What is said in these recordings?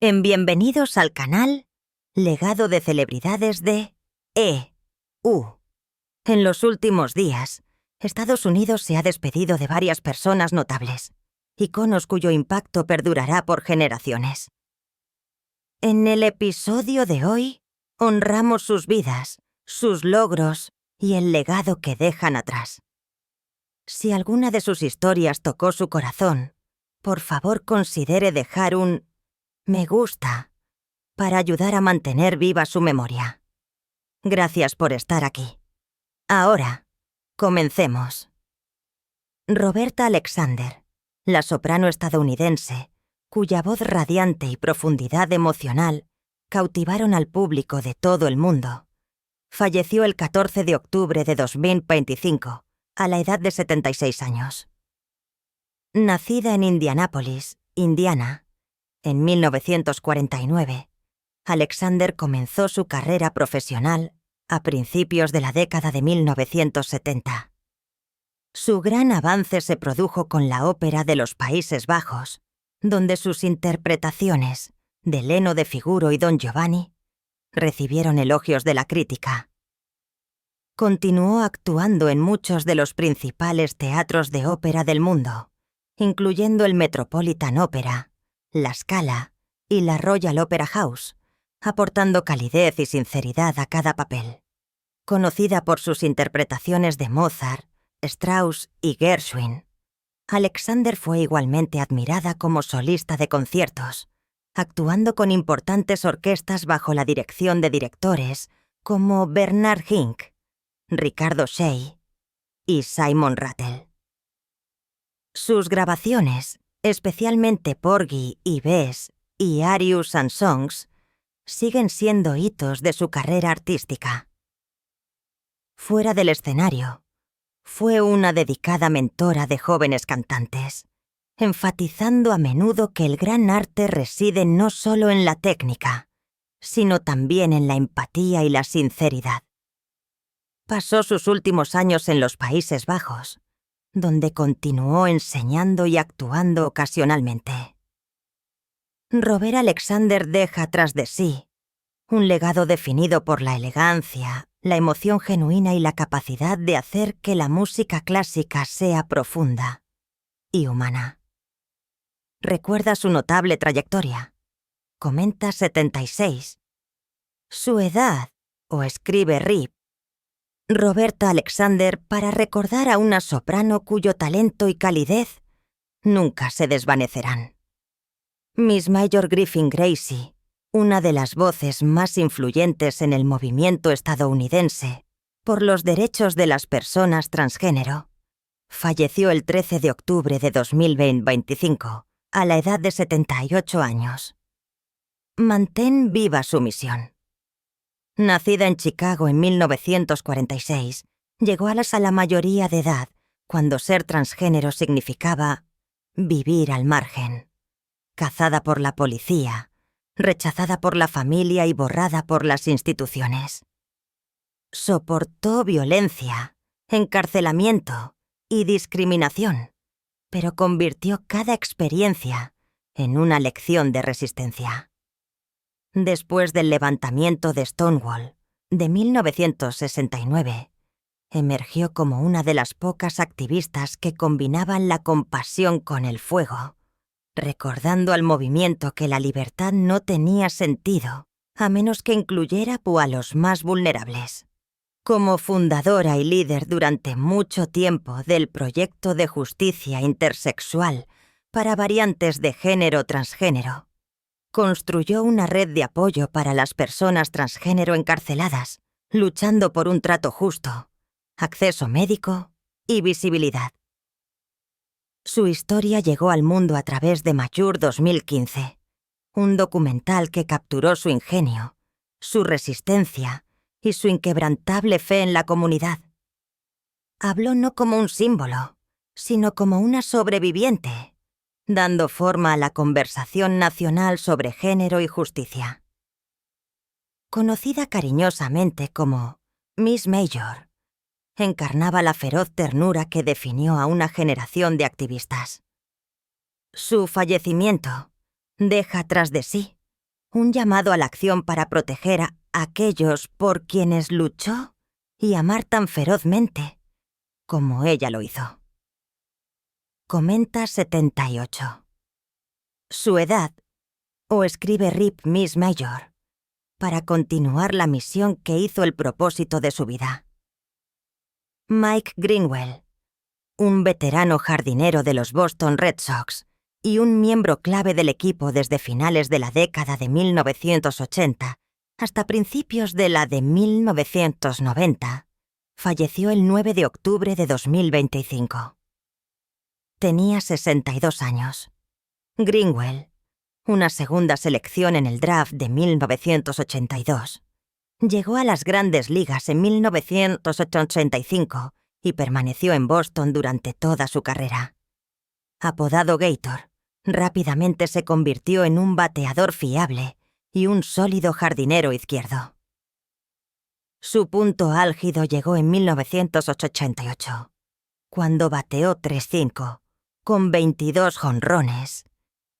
Bienvenidos al canal Legado de Celebridades de EU. En los últimos días, Estados Unidos se ha despedido de varias personas notables, iconos cuyo impacto perdurará por generaciones. En el episodio de hoy, honramos sus vidas, sus logros y el legado que dejan atrás. Si alguna de sus historias tocó su corazón, por favor considere dejar un me gusta para ayudar a mantener viva su memoria. Gracias por estar aquí. Ahora, comencemos. Roberta Alexander, la soprano estadounidense, cuya voz radiante y profundidad emocional cautivaron al público de todo el mundo, falleció el 14 de octubre de 2025, a la edad de 76 años. Nacida en Indianápolis, Indiana, en 1949, Alexander comenzó su carrera profesional a principios de la década de 1970. Su gran avance se produjo con la Ópera de los Países Bajos, donde sus interpretaciones de Leno de Figaro y Don Giovanni recibieron elogios de la crítica. Continuó actuando en muchos de los principales teatros de ópera del mundo, incluyendo el Metropolitan Opera, la Scala y la Royal Opera House, aportando calidez y sinceridad a cada papel. Conocida por sus interpretaciones de Mozart, Strauss y Gershwin, Alexander fue igualmente admirada como solista de conciertos, actuando con importantes orquestas bajo la dirección de directores como Bernard Hink, Ricardo Shea y Simon Rattle. Sus grabaciones, especialmente Porgy y Bess y Arius and Songs, siguen siendo hitos de su carrera artística. Fuera del escenario, fue una dedicada mentora de jóvenes cantantes, enfatizando a menudo que el gran arte reside no solo en la técnica, sino también en la empatía y la sinceridad. Pasó sus últimos años en los Países Bajos, donde continuó enseñando y actuando ocasionalmente. Robert Alexander deja tras de sí un legado definido por la elegancia, la emoción genuina y la capacidad de hacer que la música clásica sea profunda y humana. Recuerda su notable trayectoria. Comenta 76. Su edad, o escribe Rip, Roberta Alexander para recordar a una soprano cuyo talento y calidez nunca se desvanecerán. Miss Major Griffin Gracie, una de las voces más influyentes en el movimiento estadounidense por los derechos de las personas transgénero, falleció el 13 de octubre de 2025, a la edad de 78 años. Mantén viva su misión. Nacida en Chicago en 1946, llegó a la mayoría de edad cuando ser transgénero significaba vivir al margen. Cazada por la policía, rechazada por la familia y borrada por las instituciones. Soportó violencia, encarcelamiento y discriminación, pero convirtió cada experiencia en una lección de resistencia. Después del levantamiento de Stonewall, de 1969, emergió como una de las pocas activistas que combinaban la compasión con el fuego, recordando al movimiento que la libertad no tenía sentido a menos que incluyera a los más vulnerables. Como fundadora y líder durante mucho tiempo del proyecto de justicia intersexual para variantes de género transgénero, construyó una red de apoyo para las personas transgénero encarceladas, luchando por un trato justo, acceso médico y visibilidad. Su historia llegó al mundo a través de Mature 2015, un documental que capturó su ingenio, su resistencia y su inquebrantable fe en la comunidad. Habló no como un símbolo, sino como una sobreviviente, dando forma a la conversación nacional sobre género y justicia. Conocida cariñosamente como Miss Major, encarnaba la feroz ternura que definió a una generación de activistas. Su fallecimiento deja tras de sí un llamado a la acción para proteger a aquellos por quienes luchó y amar tan ferozmente como ella lo hizo. Comenta 78. Su edad, o escribe Rip Miss Major, para continuar la misión que hizo el propósito de su vida. Mike Greenwell, un veterano jardinero de los Boston Red Sox y un miembro clave del equipo desde finales de la década de 1980 hasta principios de la de 1990, falleció el 9 de octubre de 2025. Tenía 62 años. Greenwell, una segunda selección en el draft de 1982, llegó a las Grandes Ligas en 1985 y permaneció en Boston durante toda su carrera. Apodado Gator, rápidamente se convirtió en un bateador fiable y un sólido jardinero izquierdo. Su punto álgido llegó en 1988, cuando bateó .350, con 22 jonrones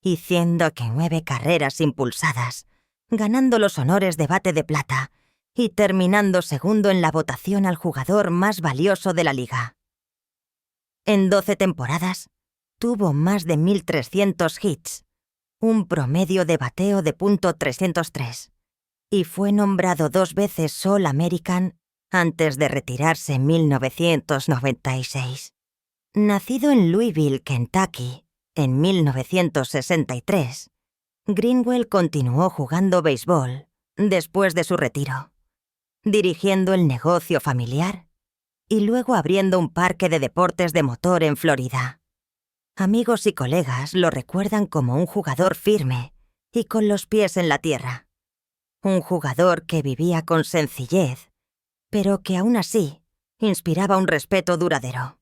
y 109 carreras impulsadas, ganando los honores de bate de plata y terminando segundo en la votación al jugador más valioso de la liga. En 12 temporadas, tuvo más de 1.300 hits, un promedio de bateo de .303, y fue nombrado 2 veces All-American antes de retirarse en 1996. Nacido en Louisville, Kentucky, en 1963, Greenwell continuó jugando béisbol después de su retiro, dirigiendo el negocio familiar y luego abriendo un parque de deportes de motor en Florida. Amigos y colegas lo recuerdan como un jugador firme y con los pies en la tierra. Un jugador que vivía con sencillez, pero que aún así inspiraba un respeto duradero.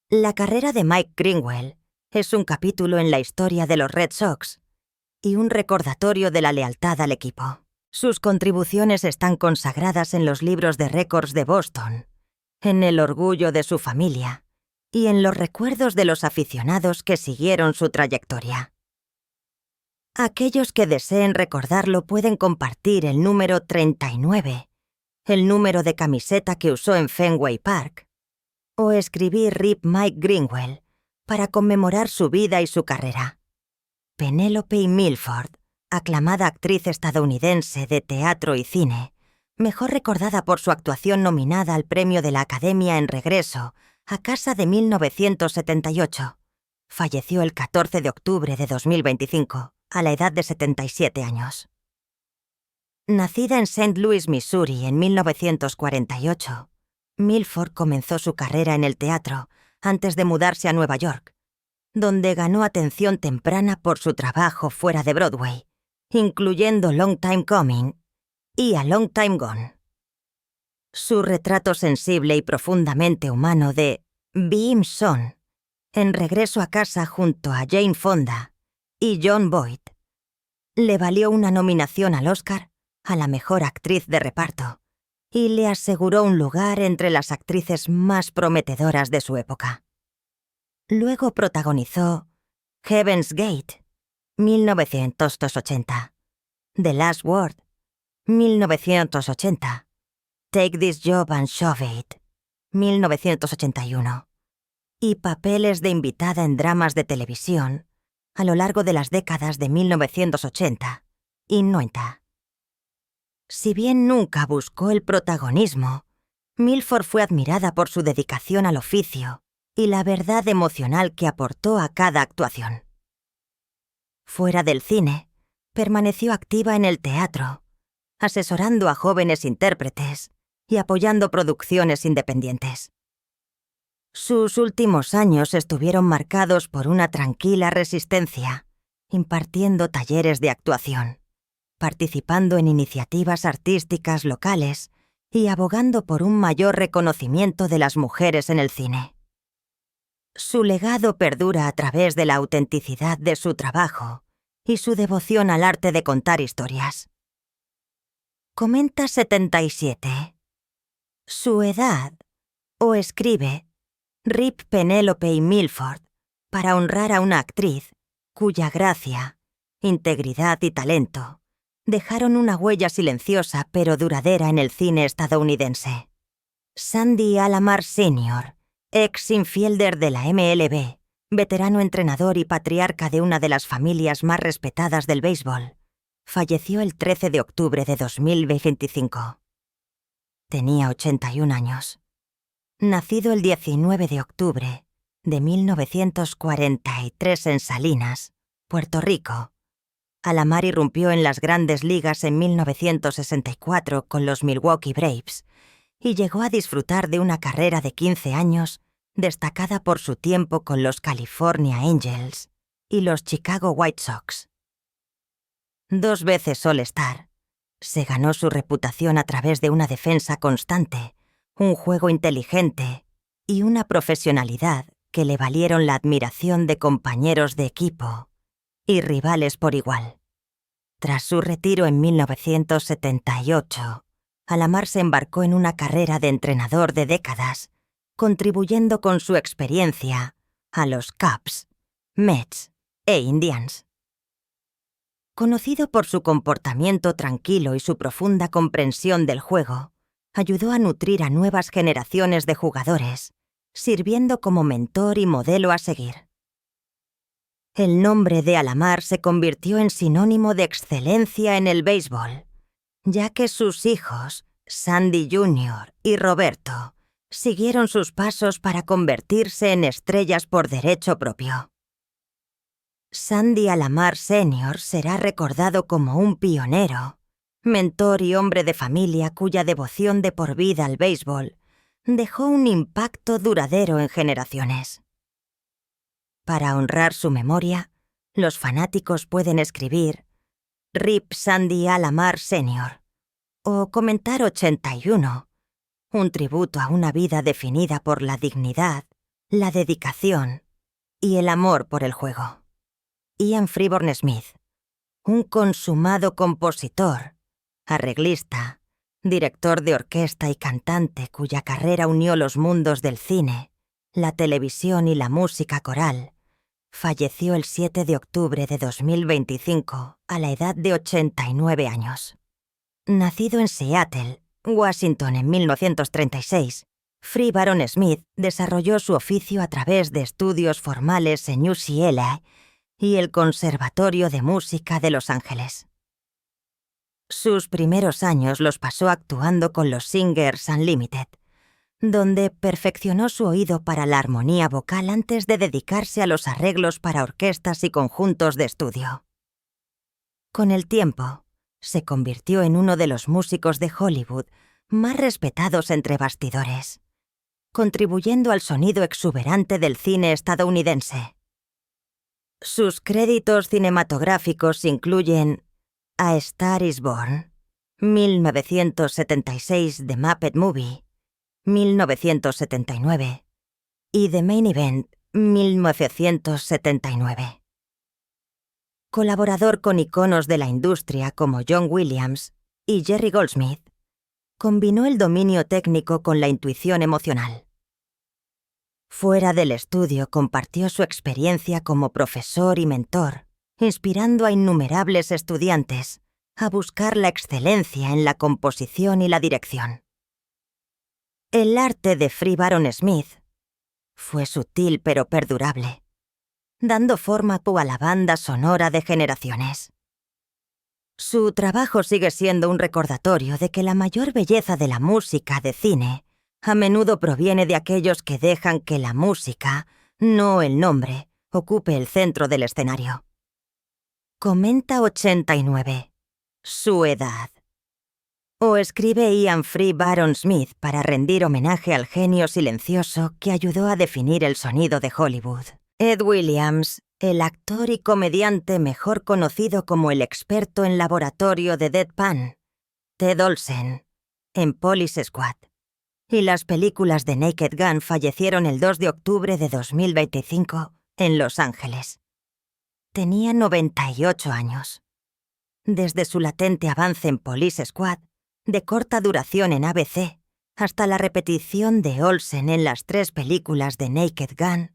La carrera de Mike Greenwell es un capítulo en la historia de los Red Sox y un recordatorio de la lealtad al equipo. Sus contribuciones están consagradas en los libros de récords de Boston, en el orgullo de su familia y en los recuerdos de los aficionados que siguieron su trayectoria. Aquellos que deseen recordarlo pueden compartir el número 39, el número de camiseta que usó en Fenway Park, o escribir Rip Mike Greenwell para conmemorar su vida y su carrera. Penelope Milford, aclamada actriz estadounidense de teatro y cine, mejor recordada por su actuación nominada al premio de la Academia en Regreso a casa de 1978, falleció el 14 de octubre de 2025, a la edad de 77 años. Nacida en St. Louis, Missouri, en 1948, Milford comenzó su carrera en el teatro antes de mudarse a Nueva York, donde ganó atención temprana por su trabajo fuera de Broadway, incluyendo Long Time Coming y A Long Time Gone. Su retrato sensible y profundamente humano de Beam Son, en Regreso a casa junto a Jane Fonda y Jon Voight, le valió una nominación al Oscar a la mejor actriz de reparto y le aseguró un lugar entre las actrices más prometedoras de su época. Luego protagonizó Heaven's Gate, 1980, The Last Word, 1980, Take This Job and Shove It, 1981, y papeles de invitada en dramas de televisión a lo largo de las décadas de 1980 y 90. Si bien nunca buscó el protagonismo, Milford fue admirada por su dedicación al oficio y la verdad emocional que aportó a cada actuación. Fuera del cine, permaneció activa en el teatro, asesorando a jóvenes intérpretes y apoyando producciones independientes. Sus últimos años estuvieron marcados por una tranquila resistencia, impartiendo talleres de actuación, participando en iniciativas artísticas locales y abogando por un mayor reconocimiento de las mujeres en el cine. Su legado perdura a través de la autenticidad de su trabajo y su devoción al arte de contar historias. Comenta 77. Su edad, o escribe Rip Penelope Milford, para honrar a una actriz cuya gracia, integridad y talento dejaron una huella silenciosa pero duradera en el cine estadounidense. Sandy Alomar Sr., ex infielder de la MLB, veterano entrenador y patriarca de una de las familias más respetadas del béisbol, falleció el 13 de octubre de 2025. Tenía 81 años. Nacido el 19 de octubre de 1943 en Salinas, Puerto Rico, Alomar irrumpió en las grandes ligas en 1964 con los Milwaukee Braves y llegó a disfrutar de una carrera de 15 años destacada por su tiempo con los California Angels y los Chicago White Sox. 2 veces All-Star, se ganó su reputación a través de una defensa constante, un juego inteligente y una profesionalidad que le valieron la admiración de compañeros de equipo y rivales por igual. Tras su retiro en 1978, Alomar se embarcó en una carrera de entrenador de décadas, contribuyendo con su experiencia a los Cubs, Mets e Indians. Conocido por su comportamiento tranquilo y su profunda comprensión del juego, ayudó a nutrir a nuevas generaciones de jugadores, sirviendo como mentor y modelo a seguir. El nombre de Alomar se convirtió en sinónimo de excelencia en el béisbol, ya que sus hijos, Sandy Jr. y Roberto, siguieron sus pasos para convertirse en estrellas por derecho propio. Sandy Alomar Sr. será recordado como un pionero, mentor y hombre de familia cuya devoción de por vida al béisbol dejó un impacto duradero en generaciones. Para honrar su memoria, los fanáticos pueden escribir RIP Sandy Alomar Sr. o comentar 81, un tributo a una vida definida por la dignidad, la dedicación y el amor por el juego. Ian Freeborn Smith, un consumado compositor, arreglista, director de orquesta y cantante cuya carrera unió los mundos del cine, la televisión y la música coral, falleció el 7 de octubre de 2025 a la edad de 89 años. Nacido en Seattle, Washington en 1936, Free Baron Smith desarrolló su oficio a través de estudios formales en UCLA y el Conservatorio de Música de Los Ángeles. Sus primeros años los pasó actuando con los Singers Unlimited, donde perfeccionó su oído para la armonía vocal antes de dedicarse a los arreglos para orquestas y conjuntos de estudio. Con el tiempo, se convirtió en uno de los músicos de Hollywood más respetados entre bastidores, contribuyendo al sonido exuberante del cine estadounidense. Sus créditos cinematográficos incluyen A Star is Born, 1976 The Muppet Movie, 1979, y The Main Event, 1979. Colaborador con iconos de la industria como John Williams y Jerry Goldsmith, combinó el dominio técnico con la intuición emocional. Fuera del estudio compartió su experiencia como profesor y mentor, inspirando a innumerables estudiantes a buscar la excelencia en la composición y la dirección. El arte de Free Baron Smith fue sutil pero perdurable, dando forma a la banda sonora de generaciones. Su trabajo sigue siendo un recordatorio de que la mayor belleza de la música de cine a menudo proviene de aquellos que dejan que la música, no el nombre, ocupe el centro del escenario. Comenta 89. Su edad. O escribe Ian Free Baron Smith para rendir homenaje al genio silencioso que ayudó a definir el sonido de Hollywood. Ed Williams, el actor y comediante mejor conocido como el experto en laboratorio de Deadpan, Ted Olsen, en Police Squad, y las películas de Naked Gun fallecieron el 2 de octubre de 2025 en Los Ángeles. Tenía 98 años. Desde su latente avance en Police Squad, de corta duración en ABC, hasta la repetición de Olsen en las 3 películas de Naked Gun,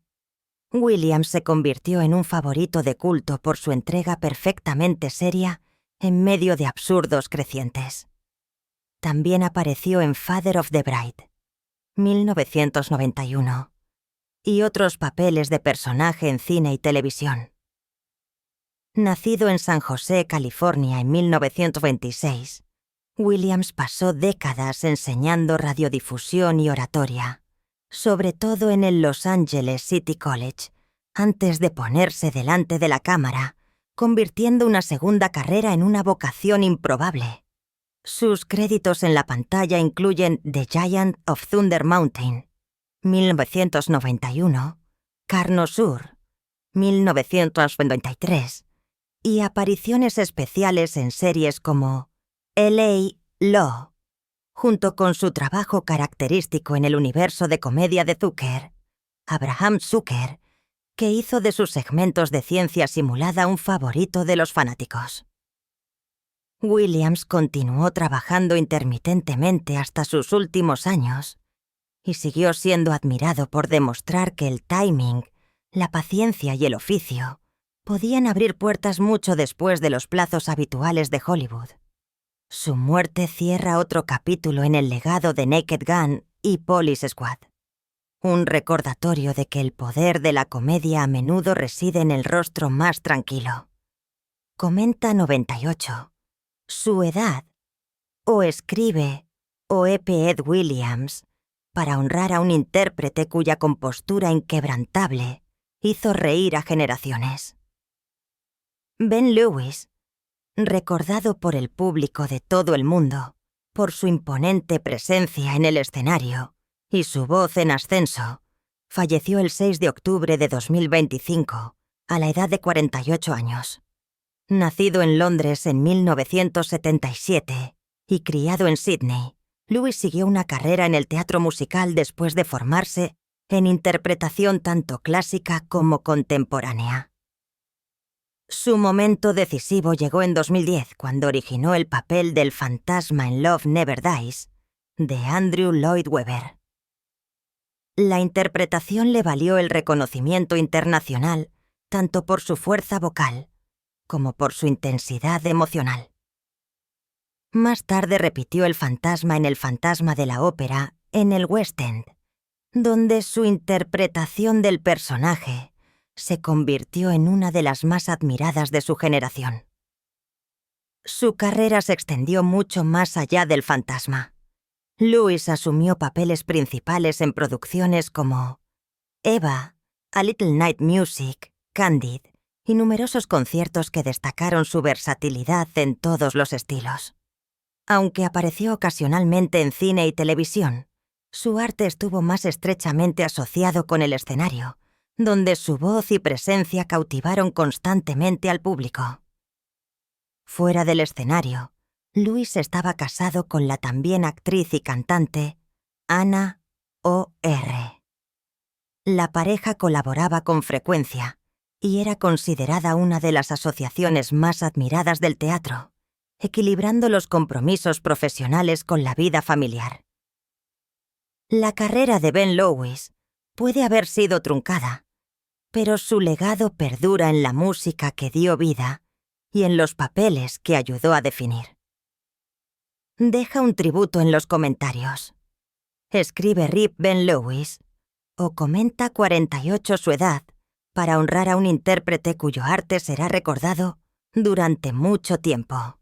Williams se convirtió en un favorito de culto por su entrega perfectamente seria en medio de absurdos crecientes. También apareció en Father of the Bride, 1991, y otros papeles de personaje en cine y televisión. Nacido en San José, California, en 1926, Williams pasó décadas enseñando radiodifusión y oratoria, sobre todo en el Los Angeles City College, antes de ponerse delante de la cámara, convirtiendo una segunda carrera en una vocación improbable. Sus créditos en la pantalla incluyen The Giant of Thunder Mountain, 1991, Carno Sur, 1993, y apariciones especiales en series como L.A. Law, junto con su trabajo característico en el universo de comedia de Zucker, Abraham Zucker, que hizo de sus segmentos de ciencia simulada un favorito de los fanáticos. Williams continuó trabajando intermitentemente hasta sus últimos años y siguió siendo admirado por demostrar que el timing, la paciencia y el oficio podían abrir puertas mucho después de los plazos habituales de Hollywood. Su muerte cierra otro capítulo en el legado de Naked Gun y Police Squad. Un recordatorio de que el poder de la comedia a menudo reside en el rostro más tranquilo. Comenta 98. Su edad. O escribe O.E.P. Ed Williams para honrar a un intérprete cuya compostura inquebrantable hizo reír a generaciones. Ben Lewis, recordado por el público de todo el mundo por su imponente presencia en el escenario y su voz en ascenso, falleció el 6 de octubre de 2025, a la edad de 48 años. Nacido en Londres en 1977 y criado en Sydney, Lewis siguió una carrera en el teatro musical después de formarse en interpretación tanto clásica como contemporánea. Su momento decisivo llegó en 2010, cuando originó el papel del fantasma en Love Never Dies, de Andrew Lloyd Webber. La interpretación le valió el reconocimiento internacional tanto por su fuerza vocal como por su intensidad emocional. Más tarde repitió el fantasma en El fantasma de la ópera en el West End, donde su interpretación del personaje se convirtió en una de las más admiradas de su generación. Su carrera se extendió mucho más allá del fantasma. Lewis asumió papeles principales en producciones como Eva, A Little Night Music, Candid y numerosos conciertos que destacaron su versatilidad en todos los estilos. Aunque apareció ocasionalmente en cine y televisión, su arte estuvo más estrechamente asociado con el escenario, donde su voz y presencia cautivaron constantemente al público. Fuera del escenario, Lewis estaba casado con la también actriz y cantante Anna O.R. La pareja colaboraba con frecuencia y era considerada una de las asociaciones más admiradas del teatro, equilibrando los compromisos profesionales con la vida familiar. La carrera de Ben Lewis puede haber sido truncada, pero su legado perdura en la música que dio vida y en los papeles que ayudó a definir. Deja un tributo en los comentarios. Escribe RIP Ben Lewis o comenta 48 su edad para honrar a un intérprete cuyo arte será recordado durante mucho tiempo.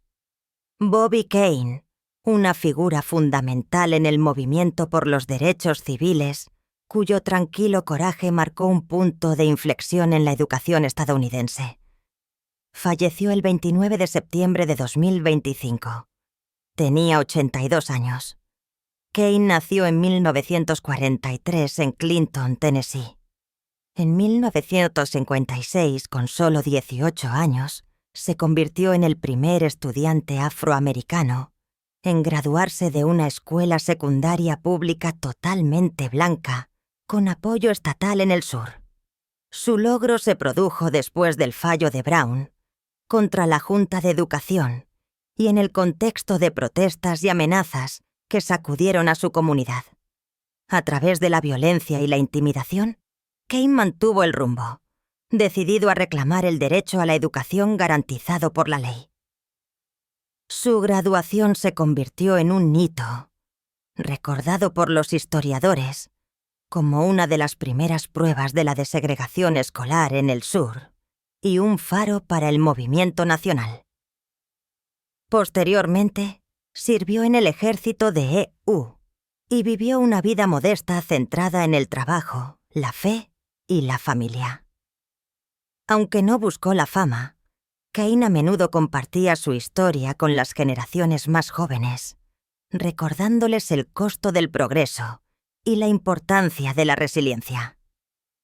Bobby Kane, una figura fundamental en el movimiento por los derechos civiles, cuyo tranquilo coraje marcó un punto de inflexión en la educación estadounidense. Falleció el 29 de septiembre de 2025. Tenía 82 años. Kane nació en 1943 en Clinton, Tennessee. En 1956, con solo 18 años, se convirtió en el primer estudiante afroamericano en graduarse de una escuela secundaria pública totalmente blanca, con apoyo estatal en el sur. Su logro se produjo después del fallo de Brown contra la Junta de Educación y en el contexto de protestas y amenazas que sacudieron a su comunidad. A través de la violencia y la intimidación, Kane mantuvo el rumbo, decidido a reclamar el derecho a la educación garantizado por la ley. Su graduación se convirtió en un hito, recordado por los historiadores como una de las primeras pruebas de la desegregación escolar en el sur y un faro para el movimiento nacional. Posteriormente, sirvió en el ejército de EU y vivió una vida modesta centrada en el trabajo, la fe y la familia. Aunque no buscó la fama, Cain a menudo compartía su historia con las generaciones más jóvenes, recordándoles el costo del progreso y la importancia de la resiliencia.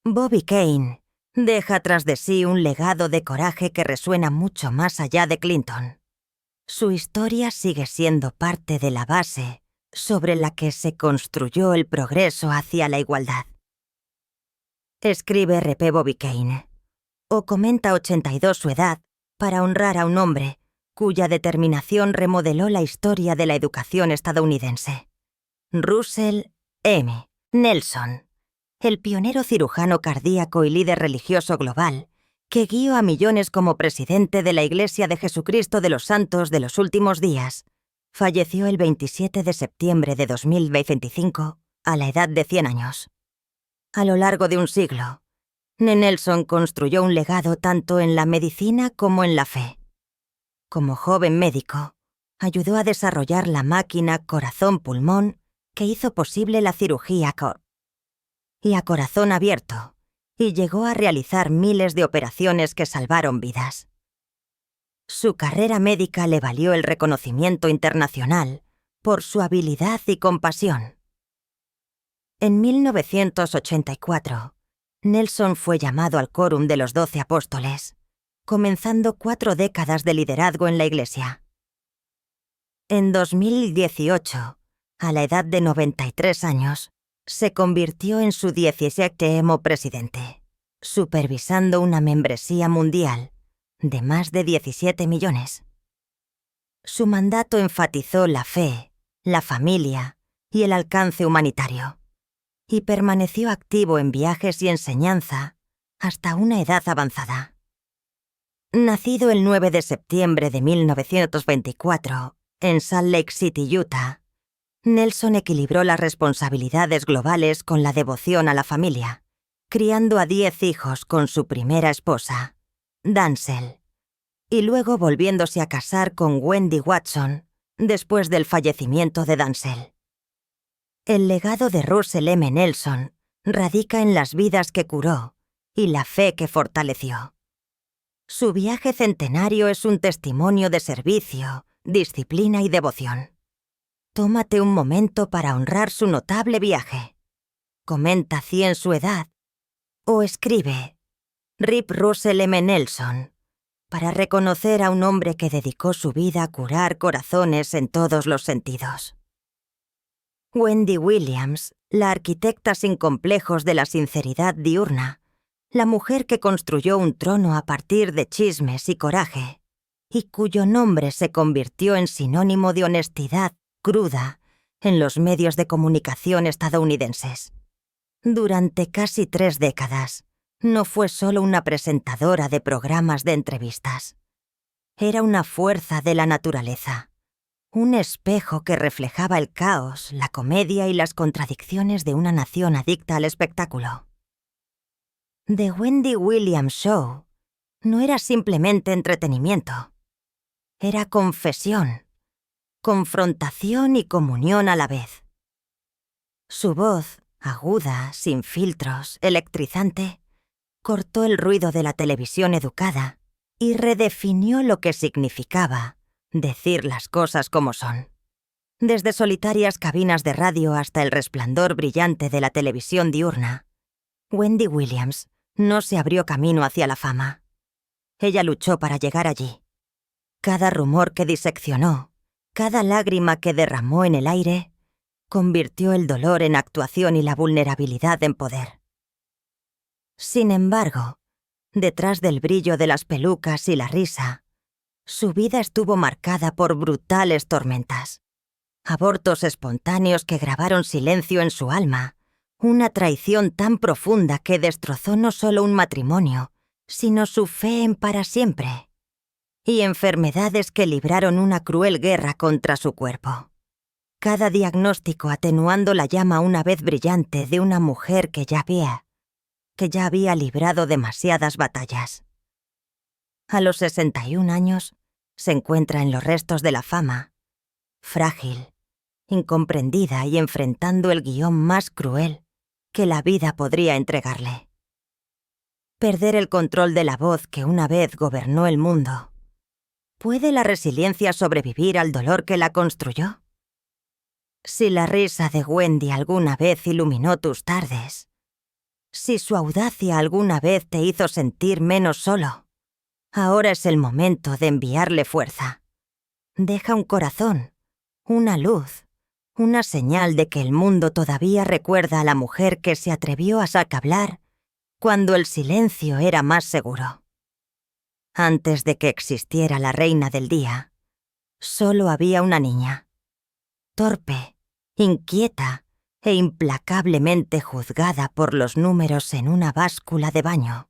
Bobby Kane deja tras de sí un legado de coraje que resuena mucho más allá de Clinton. Su historia sigue siendo parte de la base sobre la que se construyó el progreso hacia la igualdad. Escribe R.P. Bobby Kane, o comenta 82 su edad para honrar a un hombre cuya determinación remodeló la historia de la educación estadounidense. Russell M. Nelson, el pionero cirujano cardíaco y líder religioso global, que guió a millones como presidente de la Iglesia de Jesucristo de los Santos de los Últimos Días, falleció el 27 de septiembre de 2025 a la edad de 100 años. A lo largo de un siglo, Nelson construyó un legado tanto en la medicina como en la fe. Como joven médico, ayudó a desarrollar la máquina corazón-pulmón que hizo posible la cirugía y a corazón abierto, y llegó a realizar miles de operaciones que salvaron vidas. Su carrera médica le valió el reconocimiento internacional por su habilidad y compasión. En 1984, Nelson fue llamado al Quórum de los 12 Apóstoles, comenzando 4 décadas de liderazgo en la Iglesia. En 2018, a la edad de 93 años, se convirtió en su 17º presidente, supervisando una membresía mundial de más de 17 millones. Su mandato enfatizó la fe, la familia y el alcance humanitario, y permaneció activo en viajes y enseñanza hasta una edad avanzada. Nacido el 9 de septiembre de 1924 en Salt Lake City, Utah, Nelson equilibró las responsabilidades globales con la devoción a la familia, criando a 10 hijos con su primera esposa, Dancel, y luego volviéndose a casar con Wendy Watson después del fallecimiento de Dancel. El legado de Russell M. Nelson radica en las vidas que curó y la fe que fortaleció. Su viaje centenario es un testimonio de servicio, disciplina y devoción. Tómate un momento para honrar su notable viaje. Comenta 100 su edad o escribe Rip Russell M. Nelson para reconocer a un hombre que dedicó su vida a curar corazones en todos los sentidos. Wendy Williams, la arquitecta sin complejos de la sinceridad diurna, la mujer que construyó un trono a partir de chismes y coraje, y cuyo nombre se convirtió en sinónimo de honestidad cruda en los medios de comunicación estadounidenses. Durante casi 3 décadas, no fue solo una presentadora de programas de entrevistas. Era una fuerza de la naturaleza, un espejo que reflejaba el caos, la comedia y las contradicciones de una nación adicta al espectáculo. The Wendy Williams Show no era simplemente entretenimiento. Era confesión, confrontación y comunión a la vez. Su voz, aguda, sin filtros, electrizante, cortó el ruido de la televisión educada y redefinió lo que significaba decir las cosas como son. Desde solitarias cabinas de radio hasta el resplandor brillante de la televisión diurna, Wendy Williams no se abrió camino hacia la fama. Ella luchó para llegar allí. Cada rumor que diseccionó, cada lágrima que derramó en el aire, convirtió el dolor en actuación y la vulnerabilidad en poder. Sin embargo, detrás del brillo de las pelucas y la risa, su vida estuvo marcada por brutales tormentas. Abortos espontáneos que grabaron silencio en su alma, una traición tan profunda que destrozó no solo un matrimonio, sino su fe en para siempre. y enfermedades que libraron una cruel guerra contra su cuerpo. Cada diagnóstico atenuando la llama una vez brillante de una mujer que ya había librado demasiadas batallas. A los 61 años, se encuentra en los restos de la fama, frágil, incomprendida y enfrentando el guión más cruel que la vida podría entregarle. Perder el control de la voz que una vez gobernó el mundo. ¿Puede la resiliencia sobrevivir al dolor que la construyó? Si la risa de Wendy alguna vez iluminó tus tardes, si su audacia alguna vez te hizo sentir menos solo, ahora es el momento de enviarle fuerza. Deja un corazón, una luz, una señal de que el mundo todavía recuerda a la mujer que se atrevió a hablar cuando el silencio era más seguro. Antes de que existiera la reina del día, solo había una niña, torpe, inquieta e implacablemente juzgada por los números en una báscula de baño.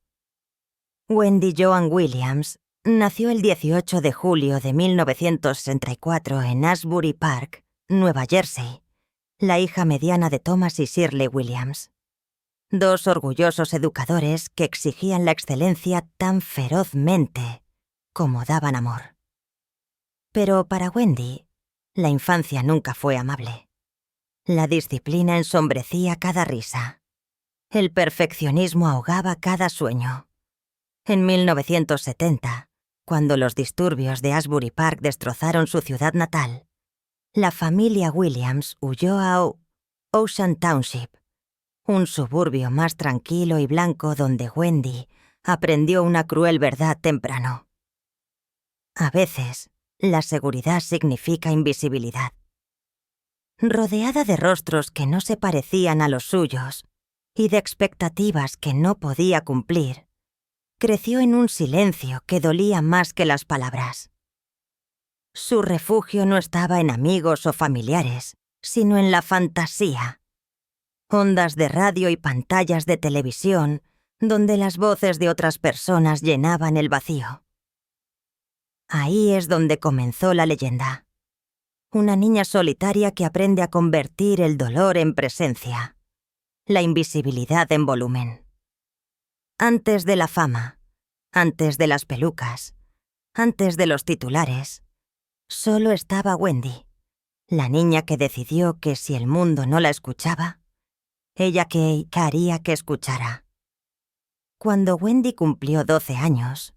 Wendy Joan Williams nació el 18 de julio de 1964 en Asbury Park, Nueva Jersey, la hija mediana de Thomas y Shirley Williams, dos orgullosos educadores que exigían la excelencia tan ferozmente como daban amor. Pero para Wendy, la infancia nunca fue amable. La disciplina ensombrecía cada risa. El perfeccionismo ahogaba cada sueño. En 1970, cuando los disturbios de Asbury Park destrozaron su ciudad natal, la familia Williams huyó a Ocean Township, un suburbio más tranquilo y blanco donde Wendy aprendió una cruel verdad temprano. A veces, la seguridad significa invisibilidad. Rodeada de rostros que no se parecían a los suyos y de expectativas que no podía cumplir, creció en un silencio que dolía más que las palabras. Su refugio no estaba en amigos o familiares, sino en la fantasía. Ondas de radio y pantallas de televisión, donde las voces de otras personas llenaban el vacío. Ahí es donde comenzó la leyenda. Una niña solitaria que aprende a convertir el dolor en presencia, la invisibilidad en volumen. Antes de la fama, antes de las pelucas, antes de los titulares, solo estaba Wendy, la niña que decidió que si el mundo no la escuchaba, ella que haría que escuchara. Cuando Wendy cumplió 12 años,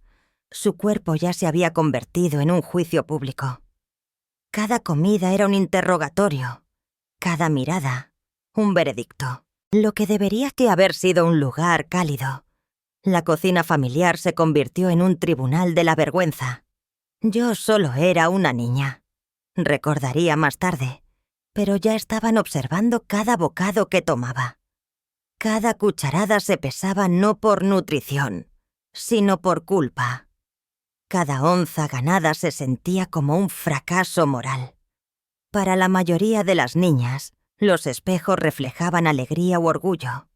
su cuerpo ya se había convertido en un juicio público. Cada comida era un interrogatorio, cada mirada, un veredicto. Lo que debería que haber sido un lugar cálido. La cocina familiar se convirtió en un tribunal de la vergüenza. Yo solo era una niña, recordaría más tarde, pero ya estaban observando cada bocado que tomaba. Cada cucharada se pesaba no por nutrición, sino por culpa. Cada onza ganada se sentía como un fracaso moral. Para la mayoría de las niñas, los espejos reflejaban alegría u orgullo.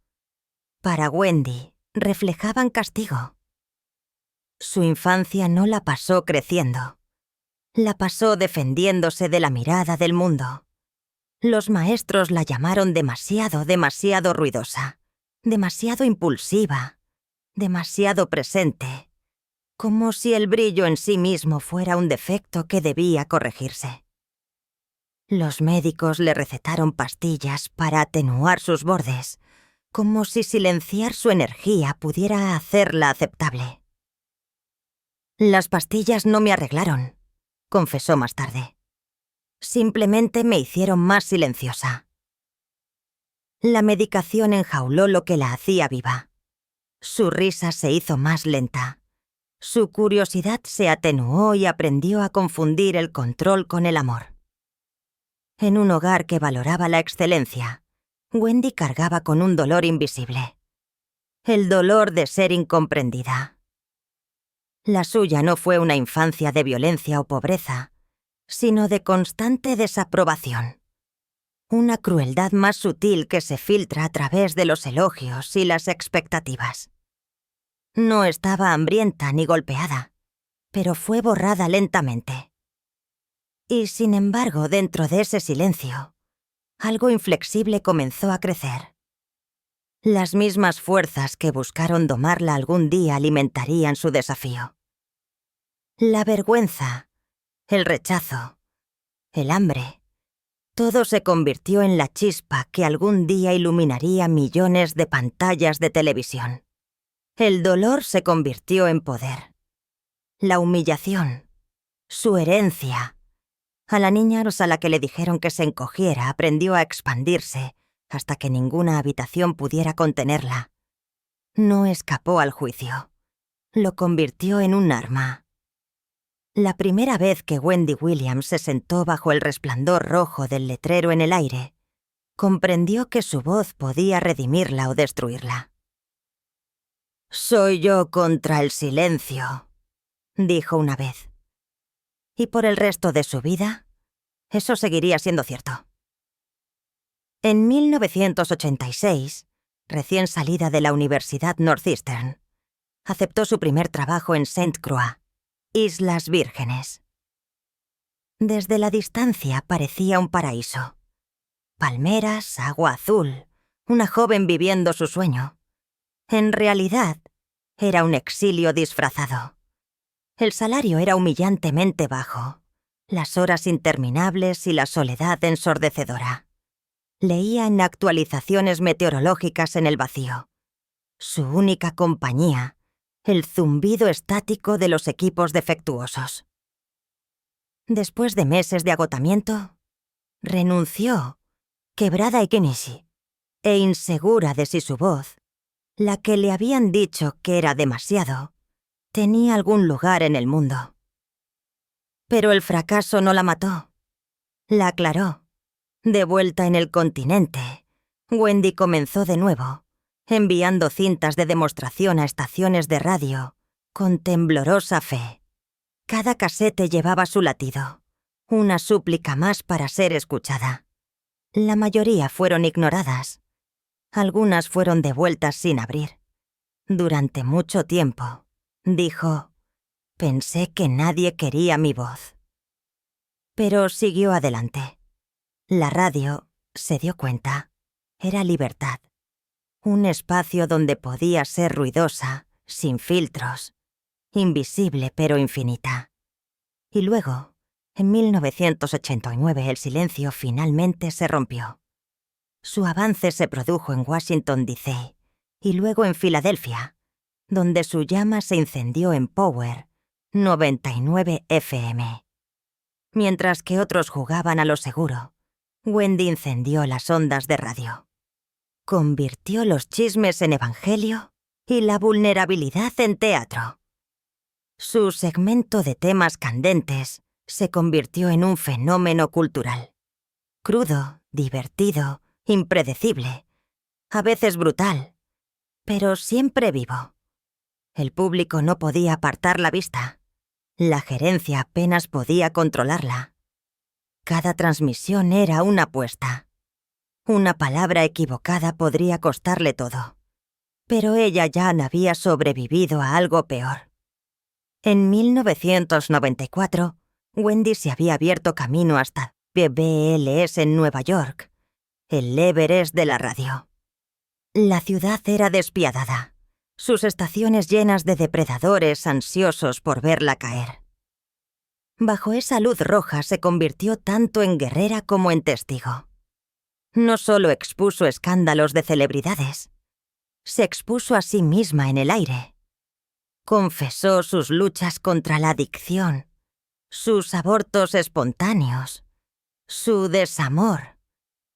Para Wendy, reflejaban castigo. Su infancia no la pasó creciendo. La pasó defendiéndose de la mirada del mundo. Los maestros la llamaron demasiado ruidosa, demasiado impulsiva, demasiado presente, como si el brillo en sí mismo fuera un defecto que debía corregirse. Los médicos le recetaron pastillas para atenuar sus bordes, como si silenciar su energía pudiera hacerla aceptable. Las pastillas no me arreglaron, confesó más tarde. Simplemente me hicieron más silenciosa. La medicación enjauló lo que la hacía viva. Su risa se hizo más lenta. Su curiosidad se atenuó y aprendió a confundir el control con el amor. En un hogar que valoraba la excelencia, Wendy cargaba con un dolor invisible. El dolor de ser incomprendida. La suya no fue una infancia de violencia o pobreza, sino de constante desaprobación. Una crueldad más sutil que se filtra a través de los elogios y las expectativas. No estaba hambrienta ni golpeada. pero fue borrada lentamente. Y sin embargo, dentro de ese silencio, algo inflexible comenzó a crecer. Las mismas fuerzas que buscaron domarla algún día alimentarían su desafío. La vergüenza, el rechazo, el hambre, todo se convirtió en la chispa que algún día iluminaría millones de pantallas de televisión. El dolor se convirtió en poder. La humillación, su herencia. A la niña a la que le dijeron que se encogiera aprendió a expandirse hasta que ninguna habitación pudiera contenerla. No escapó al juicio. Lo convirtió en un arma. La primera vez que Wendy Williams se sentó bajo el resplandor rojo del letrero en el aire, comprendió que su voz podía redimirla o destruirla. «Soy yo contra el silencio», dijo una vez. Y por el resto de su vida, eso seguiría siendo cierto. En 1986, recién salida de la Universidad Northeastern, aceptó su primer trabajo en Saint Croix, Islas Vírgenes. Desde la distancia parecía un paraíso. Palmeras, agua azul, una joven viviendo su sueño. En realidad, era un exilio disfrazado. El salario era humillantemente bajo, las horas interminables y la soledad ensordecedora. Leía en actualizaciones meteorológicas en el vacío. Su única compañía, el zumbido estático de los equipos defectuosos. Después de meses de agotamiento, renunció, quebrada y Kenishi, e insegura de si su voz, la que le habían dicho que era demasiado, tenía algún lugar en el mundo. Pero el fracaso no la mató. La aclaró. De vuelta en el continente, Wendy comenzó de nuevo, enviando cintas de demostración a estaciones de radio, con temblorosa fe. Cada casete llevaba su latido, una súplica más para ser escuchada. La mayoría fueron ignoradas. Algunas fueron devueltas sin abrir. Durante mucho tiempo, dijo, pensé que nadie quería mi voz. Pero siguió adelante. La radio, se dio cuenta, era libertad. Un espacio donde podía ser ruidosa, sin filtros, invisible pero infinita. Y luego, en 1989, el silencio finalmente se rompió. Su avance se produjo en Washington, D.C., y luego en Filadelfia, donde su llama se incendió en Power 99 FM. Mientras que otros jugaban a lo seguro, Wendy incendió las ondas de radio. Convirtió los chismes en evangelio y la vulnerabilidad en teatro. Su segmento de temas candentes se convirtió en un fenómeno cultural. Crudo, divertido, impredecible, a veces brutal, pero siempre vivo. El público no podía apartar la vista. La gerencia apenas podía controlarla. Cada transmisión era una apuesta. Una palabra equivocada podría costarle todo. Pero ella ya había sobrevivido a algo peor. En 1994, Wendy se había abierto camino hasta BBLS en Nueva York, el Everest de la radio. La ciudad era despiadada, sus estaciones llenas de depredadores ansiosos por verla caer. Bajo esa luz roja se convirtió tanto en guerrera como en testigo. No solo expuso escándalos de celebridades, se expuso a sí misma en el aire. Confesó sus luchas contra la adicción, sus abortos espontáneos, su desamor.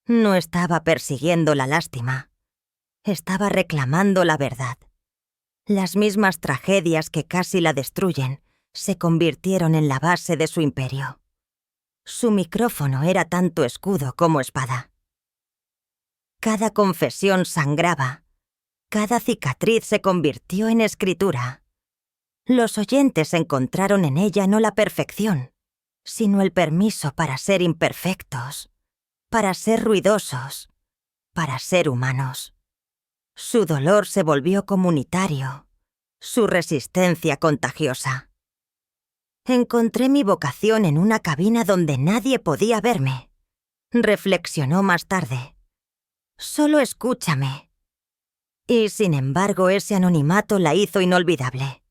No estaba persiguiendo la lástima, estaba reclamando la verdad. Las mismas tragedias que casi la destruyen se convirtieron en la base de su imperio. Su micrófono era tanto escudo como espada. Cada confesión sangraba, cada cicatriz se convirtió en escritura. Los oyentes encontraron en ella no la perfección, sino el permiso para ser imperfectos, para ser ruidosos, para ser humanos. Su dolor se volvió comunitario, su resistencia contagiosa. Encontré mi vocación en una cabina donde nadie podía verme. Reflexionó más tarde. Solo escúchame. Y sin embargo, ese anonimato la hizo inolvidable.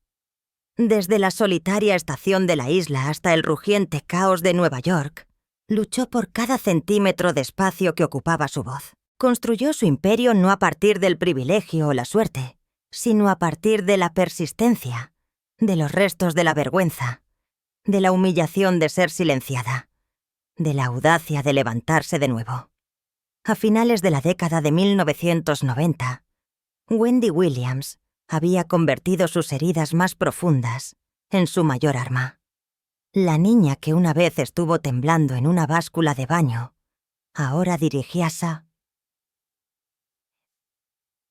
Desde la solitaria estación de la isla hasta el rugiente caos de Nueva York, luchó por cada centímetro de espacio que ocupaba su voz. Construyó su imperio no a partir del privilegio o la suerte, sino a partir de la persistencia, de los restos de la vergüenza, de la humillación de ser silenciada, de la audacia de levantarse de nuevo. A finales de la década de 1990, Wendy Williams había convertido sus heridas más profundas en su mayor arma. La niña que una vez estuvo temblando en una báscula de baño, ahora dirigía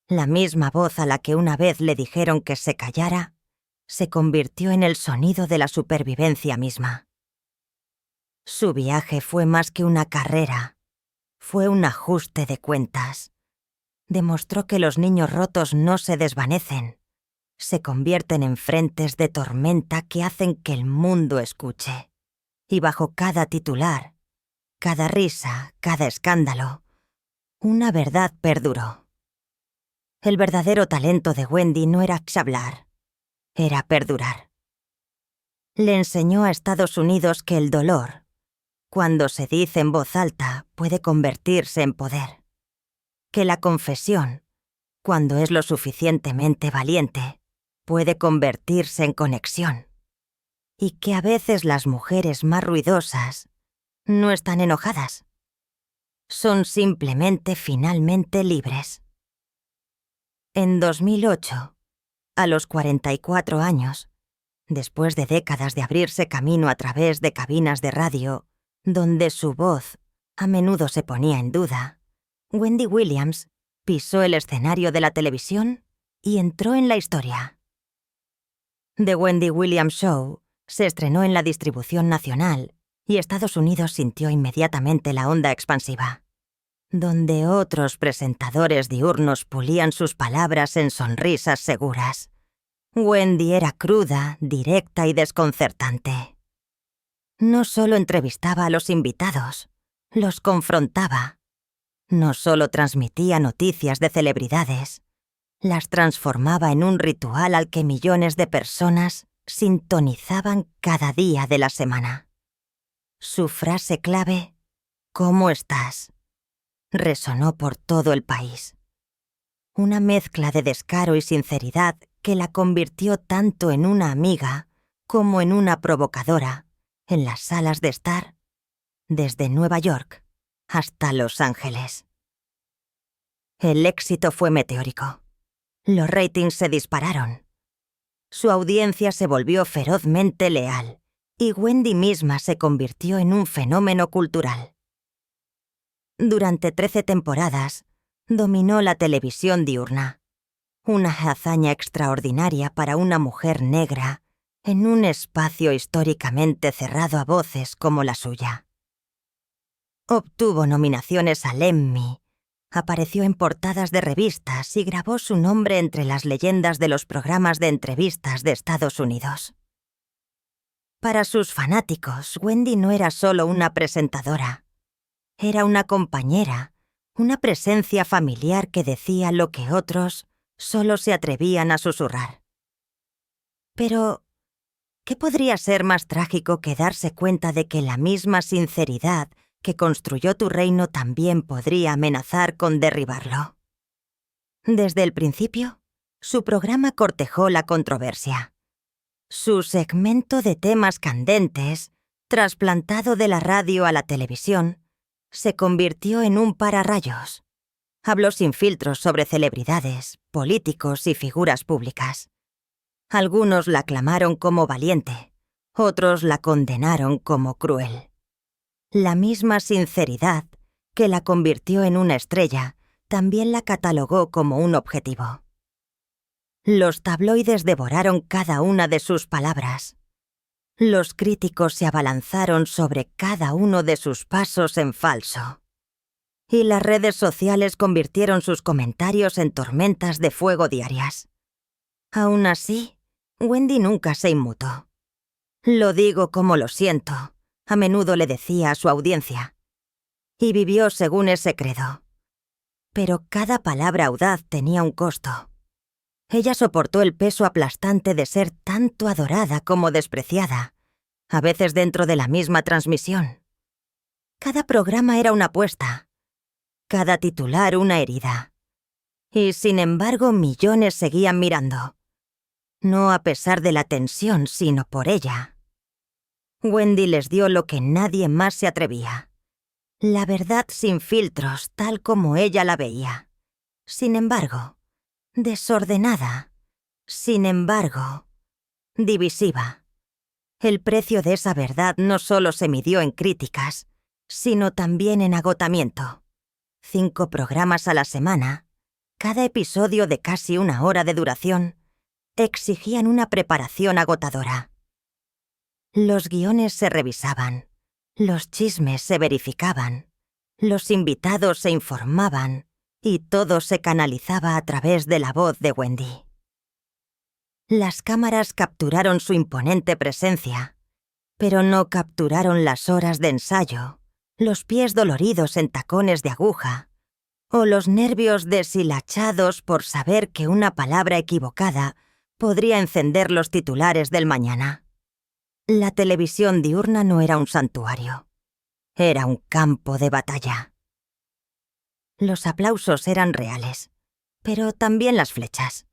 la misma voz a la que una vez le dijeron que se callara, se convirtió en el sonido de la supervivencia misma. Su viaje fue más que una carrera, fue un ajuste de cuentas. Demostró que los niños rotos no se desvanecen, se convierten en frentes de tormenta que hacen que el mundo escuche. Y bajo cada titular, cada risa, cada escándalo, una verdad perduró. El verdadero talento de Wendy no era hablar, era perdurar. Le enseñó a Estados Unidos que el dolor, cuando se dice en voz alta, puede convertirse en poder. Que la confesión, cuando es lo suficientemente valiente, puede convertirse en conexión. Y que a veces las mujeres más ruidosas no están enojadas. Son simplemente finalmente libres. En 2008, a los 44 años, después de décadas de abrirse camino a través de cabinas de radio, donde su voz a menudo se ponía en duda, Wendy Williams pisó el escenario de la televisión y entró en la historia. The Wendy Williams Show se estrenó en la distribución nacional y Estados Unidos sintió inmediatamente la onda expansiva. Donde otros presentadores diurnos pulían sus palabras en sonrisas seguras, Wendy era cruda, directa y desconcertante. No solo entrevistaba a los invitados, los confrontaba. No solo transmitía noticias de celebridades, las transformaba en un ritual al que millones de personas sintonizaban cada día de la semana. Su frase clave, ¿cómo estás?, resonó por todo el país. Una mezcla de descaro y sinceridad que la convirtió tanto en una amiga como en una provocadora en las salas de estar, desde Nueva York hasta Los Ángeles. El éxito fue meteórico. Los ratings se dispararon. Su audiencia se volvió ferozmente leal y Wendy misma se convirtió en un fenómeno cultural. Durante 13 temporadas, dominó la televisión diurna. Una hazaña extraordinaria para una mujer negra en un espacio históricamente cerrado a voces como la suya. Obtuvo nominaciones al Emmy, apareció en portadas de revistas y grabó su nombre entre las leyendas de los programas de entrevistas de Estados Unidos. Para sus fanáticos, Wendy no era solo una presentadora. Era una compañera, una presencia familiar que decía lo que otros solo se atrevían a susurrar. Pero, ¿qué podría ser más trágico que darse cuenta de que la misma sinceridad que construyó tu reino también podría amenazar con derribarlo? Desde el principio, su programa cortejó la controversia. Su segmento de temas candentes, trasplantado de la radio a la televisión, se convirtió en un pararrayos. Habló sin filtros sobre celebridades, políticos y figuras públicas. Algunos la aclamaron como valiente, otros la condenaron como cruel. La misma sinceridad que la convirtió en una estrella también la catalogó como un objetivo. Los tabloides devoraron cada una de sus palabras. Los críticos se abalanzaron sobre cada uno de sus pasos en falso. Y las redes sociales convirtieron sus comentarios en tormentas de fuego diarias. Aún así, Wendy nunca se inmutó. Lo digo como lo siento, a menudo le decía a su audiencia. Y vivió según ese credo. Pero cada palabra audaz tenía un costo. Ella soportó el peso aplastante de ser tanto adorada como despreciada, a veces dentro de la misma transmisión. Cada programa era una apuesta, cada titular una herida. Y sin embargo, millones seguían mirando. No a pesar de la tensión, sino por ella. Wendy les dio lo que nadie más se atrevía. La verdad sin filtros, tal como ella la veía. Sin embargo, desordenada. Sin embargo, divisiva. El precio de esa verdad no solo se midió en críticas, sino también en agotamiento. 5 programas a la semana, cada episodio de casi 1 hora de duración, exigían una preparación agotadora. Los guiones se revisaban, los chismes se verificaban, los invitados se informaban y todo se canalizaba a través de la voz de Wendy. Las cámaras capturaron su imponente presencia, pero no capturaron las horas de ensayo, los pies doloridos en tacones de aguja, o los nervios deshilachados por saber que una palabra equivocada podría encender los titulares del mañana. La televisión diurna no era un santuario, era un campo de batalla. Los aplausos eran reales, pero también las flechas.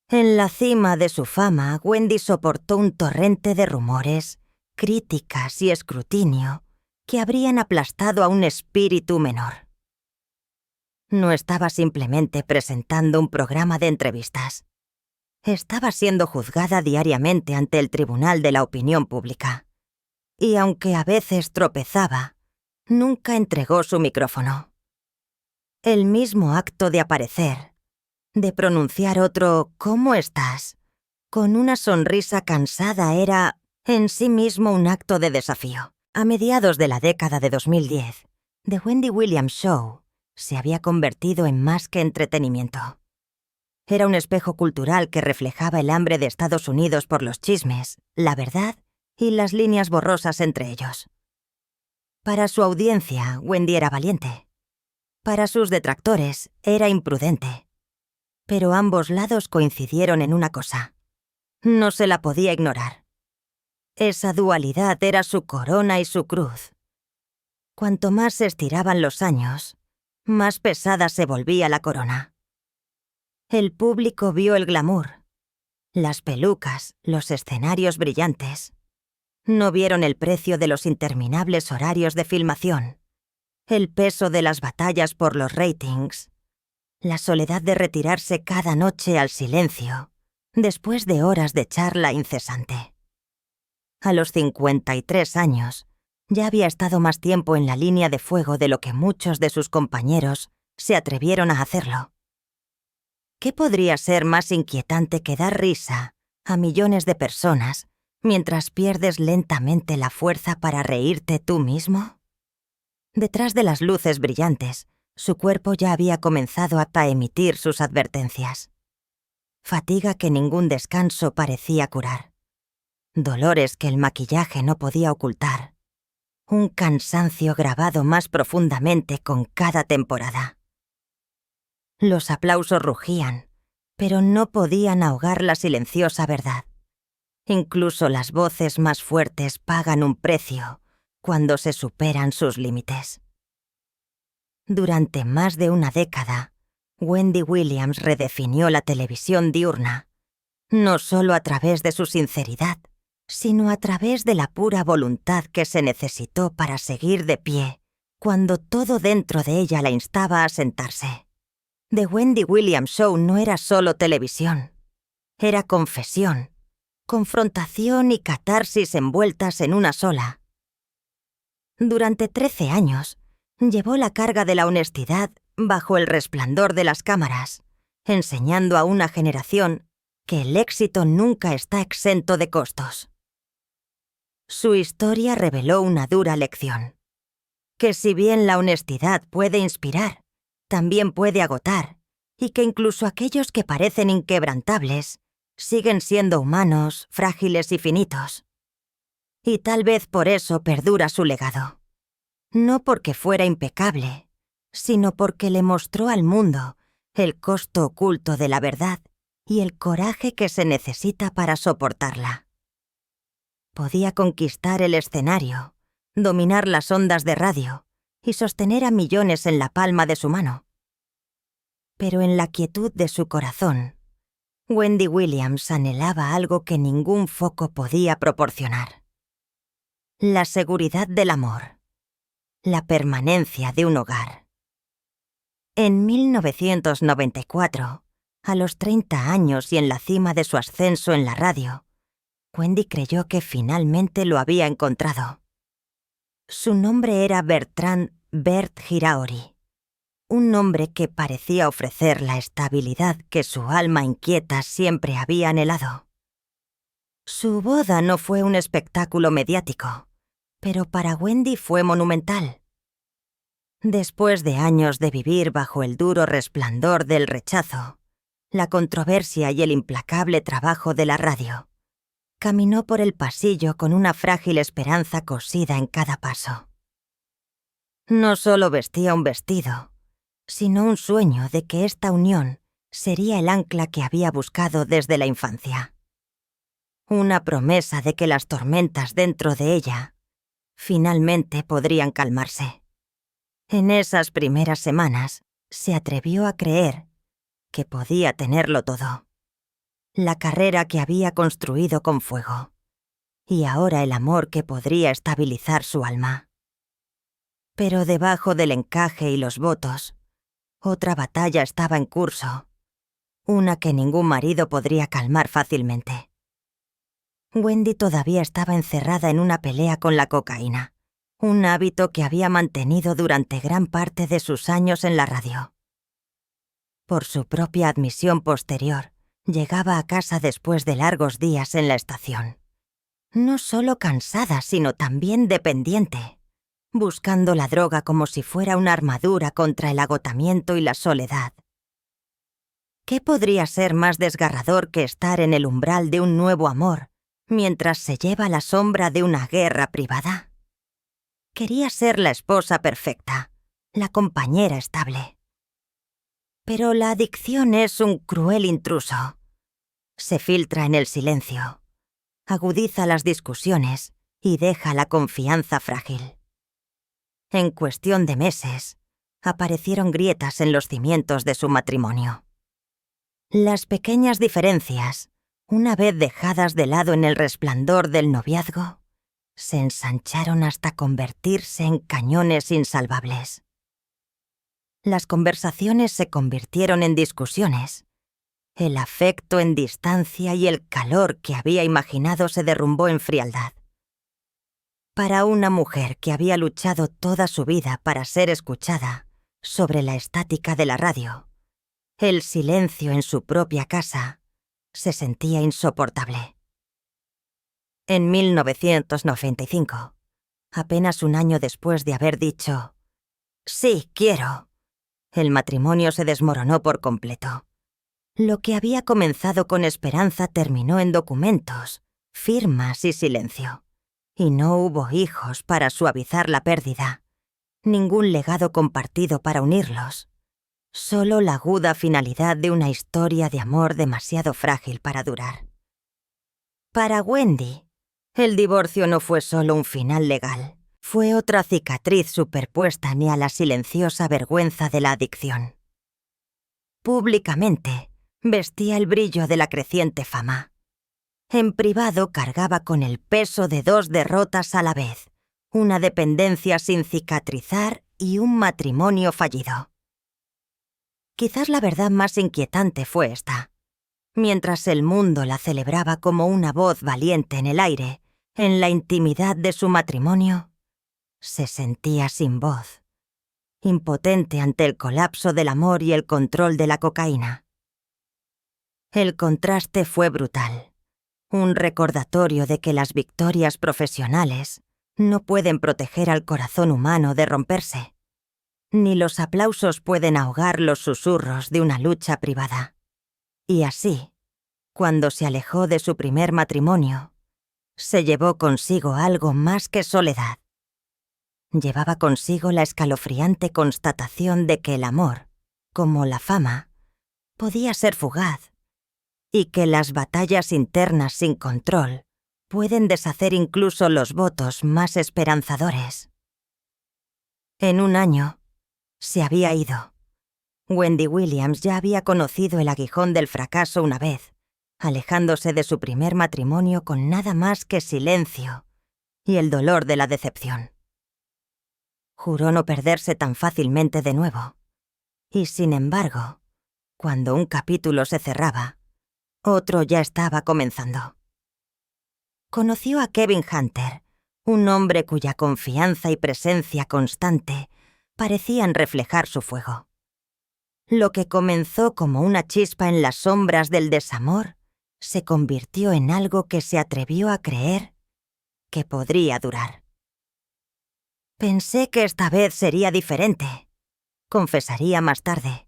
En la cima de su fama, Wendy soportó un torrente de rumores, críticas y escrutinio que habrían aplastado a un espíritu menor. No estaba simplemente presentando un programa de entrevistas. Estaba siendo juzgada diariamente ante el tribunal de la opinión pública. Y aunque a veces tropezaba, nunca entregó su micrófono. El mismo acto de aparecer, de pronunciar otro «¿Cómo estás?», con una sonrisa cansada era, en sí mismo, un acto de desafío. A mediados de la década de 2010, The Wendy Williams Show se había convertido en más que entretenimiento. Era un espejo cultural que reflejaba el hambre de Estados Unidos por los chismes, la verdad y las líneas borrosas entre ellos. Para su audiencia, Wendy era valiente. Para sus detractores, era imprudente. Pero ambos lados coincidieron en una cosa. No se la podía ignorar. Esa dualidad era su corona y su cruz. Cuanto más se estiraban los años, más pesada se volvía la corona. El público vio el glamour, las pelucas, los escenarios brillantes. No vieron el precio de los interminables horarios de filmación, el peso de las batallas por los ratings, la soledad de retirarse cada noche al silencio, después de horas de charla incesante. A los 53 años, ya había estado más tiempo en la línea de fuego de lo que muchos de sus compañeros se atrevieron a hacerlo. ¿Qué podría ser más inquietante que dar risa a millones de personas mientras pierdes lentamente la fuerza para reírte tú mismo? Detrás de las luces brillantes, su cuerpo ya había comenzado a emitir sus advertencias. Fatiga que ningún descanso parecía curar. Dolores que el maquillaje no podía ocultar. Un cansancio grabado más profundamente con cada temporada. Los aplausos rugían, pero no podían ahogar la silenciosa verdad. Incluso las voces más fuertes pagan un precio cuando se superan sus límites. Durante más de una década, Wendy Williams redefinió la televisión diurna, no solo a través de su sinceridad, sino a través de la pura voluntad que se necesitó para seguir de pie cuando todo dentro de ella la instaba a sentarse. The Wendy Williams Show no era solo televisión, era confesión, confrontación y catarsis envueltas en una sola. Durante 13 años, llevó la carga de la honestidad bajo el resplandor de las cámaras, enseñando a una generación que el éxito nunca está exento de costos. Su historia reveló una dura lección, que si bien la honestidad puede inspirar, también puede agotar, y que incluso aquellos que parecen inquebrantables siguen siendo humanos, frágiles y finitos. y tal vez por eso perdura su legado. No porque fuera impecable, sino porque le mostró al mundo el costo oculto de la verdad y el coraje que se necesita para soportarla. Podía conquistar el escenario, dominar las ondas de radio y sostener a millones en la palma de su mano. Pero en la quietud de su corazón, Wendy Williams anhelaba algo que ningún foco podía proporcionar: la seguridad del amor, la permanencia de un hogar. En 1994, a los 30 años y en la cima de su ascenso en la radio, Wendy creyó que finalmente lo había encontrado. Su nombre era Bertrand Bert Giraori, un nombre que parecía ofrecer la estabilidad que su alma inquieta siempre había anhelado. Su boda no fue un espectáculo mediático, pero para Wendy fue monumental. Después de años de vivir bajo el duro resplandor del rechazo, la controversia y el implacable trabajo de la radio, caminó por el pasillo con una frágil esperanza cosida en cada paso. No solo vestía un vestido, sino un sueño de que esta unión sería el ancla que había buscado desde la infancia. Una promesa de que las tormentas dentro de ella finalmente podrían calmarse. En esas primeras semanas se atrevió a creer que podía tenerlo todo: la carrera que había construido con fuego, y ahora el amor que podría estabilizar su alma. Pero debajo del encaje y los votos, otra batalla estaba en curso, una que ningún marido podría calmar fácilmente. Wendy todavía estaba encerrada en una pelea con la cocaína, un hábito que había mantenido durante gran parte de sus años en la radio. Por su propia admisión posterior, llegaba a casa después de largos días en la estación, no solo cansada, sino también dependiente, buscando la droga como si fuera una armadura contra el agotamiento y la soledad. ¿Qué podría ser más desgarrador que estar en el umbral de un nuevo amor mientras se lleva la sombra de una guerra privada? Quería ser la esposa perfecta, la compañera estable. Pero la adicción es un cruel intruso. Se filtra en el silencio, agudiza las discusiones y deja la confianza frágil. En cuestión de meses, aparecieron grietas en los cimientos de su matrimonio. Las pequeñas diferencias, una vez dejadas de lado en el resplandor del noviazgo, se ensancharon hasta convertirse en cañones insalvables. Las conversaciones se convirtieron en discusiones. El afecto en distancia y el calor que había imaginado se derrumbó en frialdad. Para una mujer que había luchado toda su vida para ser escuchada sobre la estática de la radio, el silencio en su propia casa se sentía insoportable. En 1995, apenas un año después de haber dicho «Sí, quiero», el matrimonio se desmoronó por completo. Lo que había comenzado con esperanza terminó en documentos, firmas y silencio. Y no hubo hijos para suavizar la pérdida, ningún legado compartido para unirlos. Solo la aguda finalidad de una historia de amor demasiado frágil para durar. Para Wendy, el divorcio no fue solo un final legal, fue otra cicatriz superpuesta ni a la silenciosa vergüenza de la adicción. Públicamente, vestía el brillo de la creciente fama. En privado cargaba con el peso de 2 derrotas a la vez, una dependencia sin cicatrizar y un matrimonio fallido. Quizás la verdad más inquietante fue esta. Mientras el mundo la celebraba como una voz valiente en el aire, en la intimidad de su matrimonio, se sentía sin voz, impotente ante el colapso del amor y el control de la cocaína. El contraste fue brutal. Un recordatorio de que las victorias profesionales no pueden proteger al corazón humano de romperse, ni los aplausos pueden ahogar los susurros de una lucha privada. Y así, cuando se alejó de su primer matrimonio, se llevó consigo algo más que soledad. Llevaba consigo la escalofriante constatación de que el amor, como la fama, podía ser fugaz, y que las batallas internas sin control pueden deshacer incluso los votos más esperanzadores. En un año, se había ido. Wendy Williams ya había conocido el aguijón del fracaso una vez, alejándose de su primer matrimonio con nada más que silencio y el dolor de la decepción. Juró no perderse tan fácilmente de nuevo. Y sin embargo, cuando un capítulo se cerraba, otro ya estaba comenzando. Conoció a Kevin Hunter, un hombre cuya confianza y presencia constante parecían reflejar su fuego. Lo que comenzó como una chispa en las sombras del desamor se convirtió en algo que se atrevió a creer que podría durar. Pensé que esta vez sería diferente, confesaría más tarde.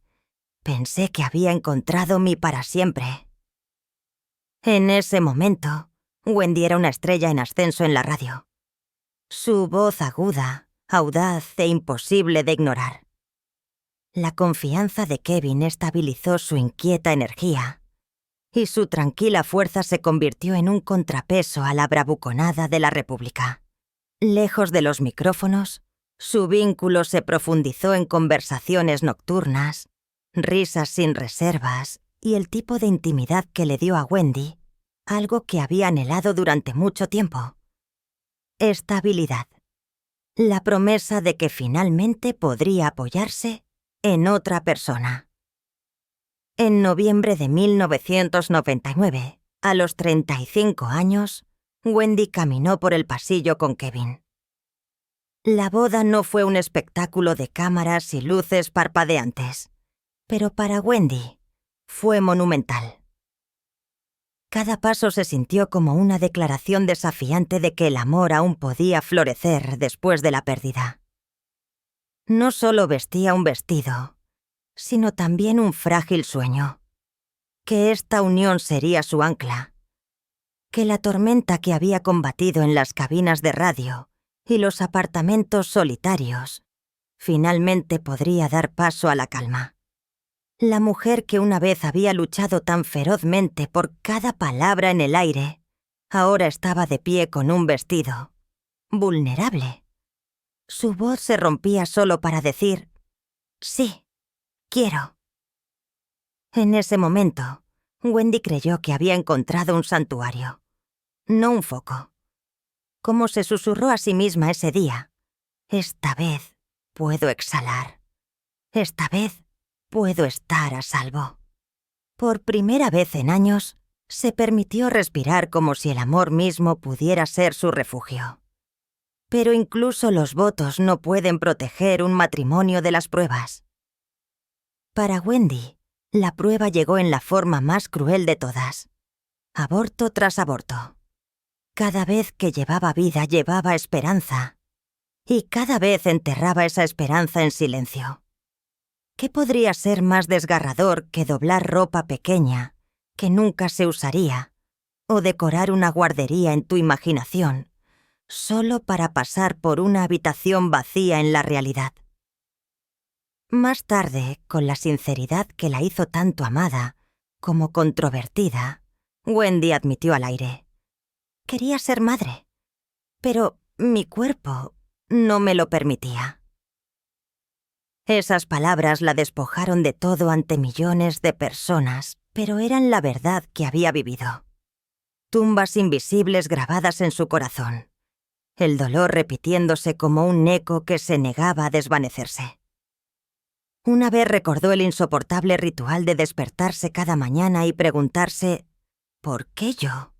Pensé que había encontrado mi para siempre. En ese momento, Wendy era una estrella en ascenso en la radio. Su voz aguda, audaz e imposible de ignorar. La confianza de Kevin estabilizó su inquieta energía, y su tranquila fuerza se convirtió en un contrapeso a la bravuconada de la República. Lejos de los micrófonos, su vínculo se profundizó en conversaciones nocturnas, risas sin reservas y el tipo de intimidad que le dio a Wendy algo que había anhelado durante mucho tiempo. Estabilidad. La promesa de que finalmente podría apoyarse en otra persona. En noviembre de 1999, a los 35 años, Wendy caminó por el pasillo con Kevin. La boda no fue un espectáculo de cámaras y luces parpadeantes, pero para Wendy fue monumental. Cada paso se sintió como una declaración desafiante de que el amor aún podía florecer después de la pérdida. No solo vestía un vestido, sino también un frágil sueño. Que esta unión sería su ancla. Que la tormenta que había combatido en las cabinas de radio y los apartamentos solitarios finalmente podría dar paso a la calma. La mujer que una vez había luchado tan ferozmente por cada palabra en el aire, ahora estaba de pie con un vestido, vulnerable. Su voz se rompía solo para decir, «Sí, quiero». En ese momento, Wendy creyó que había encontrado un santuario, no un foco. Como se susurró a sí misma ese día, «Esta vez puedo exhalar. Esta vez puedo estar a salvo». Por primera vez en años, se permitió respirar como si el amor mismo pudiera ser su refugio. Pero incluso los votos no pueden proteger un matrimonio de las pruebas. Para Wendy, la prueba llegó en la forma más cruel de todas. Aborto tras aborto. Cada vez que llevaba vida llevaba esperanza. Y cada vez enterraba esa esperanza en silencio. ¿Qué podría ser más desgarrador que doblar ropa pequeña, que nunca se usaría, o decorar una guardería en tu imaginación, solo para pasar por una habitación vacía en la realidad? Más tarde, con la sinceridad que la hizo tanto amada como controvertida, Wendy admitió al aire: «Quería ser madre, pero mi cuerpo no me lo permitía». Esas palabras la despojaron de todo ante millones de personas, pero eran la verdad que había vivido. Tumbas invisibles grabadas en su corazón. El dolor repitiéndose como un eco que se negaba a desvanecerse. Una vez recordó el insoportable ritual de despertarse cada mañana y preguntarse, ¿por qué yo?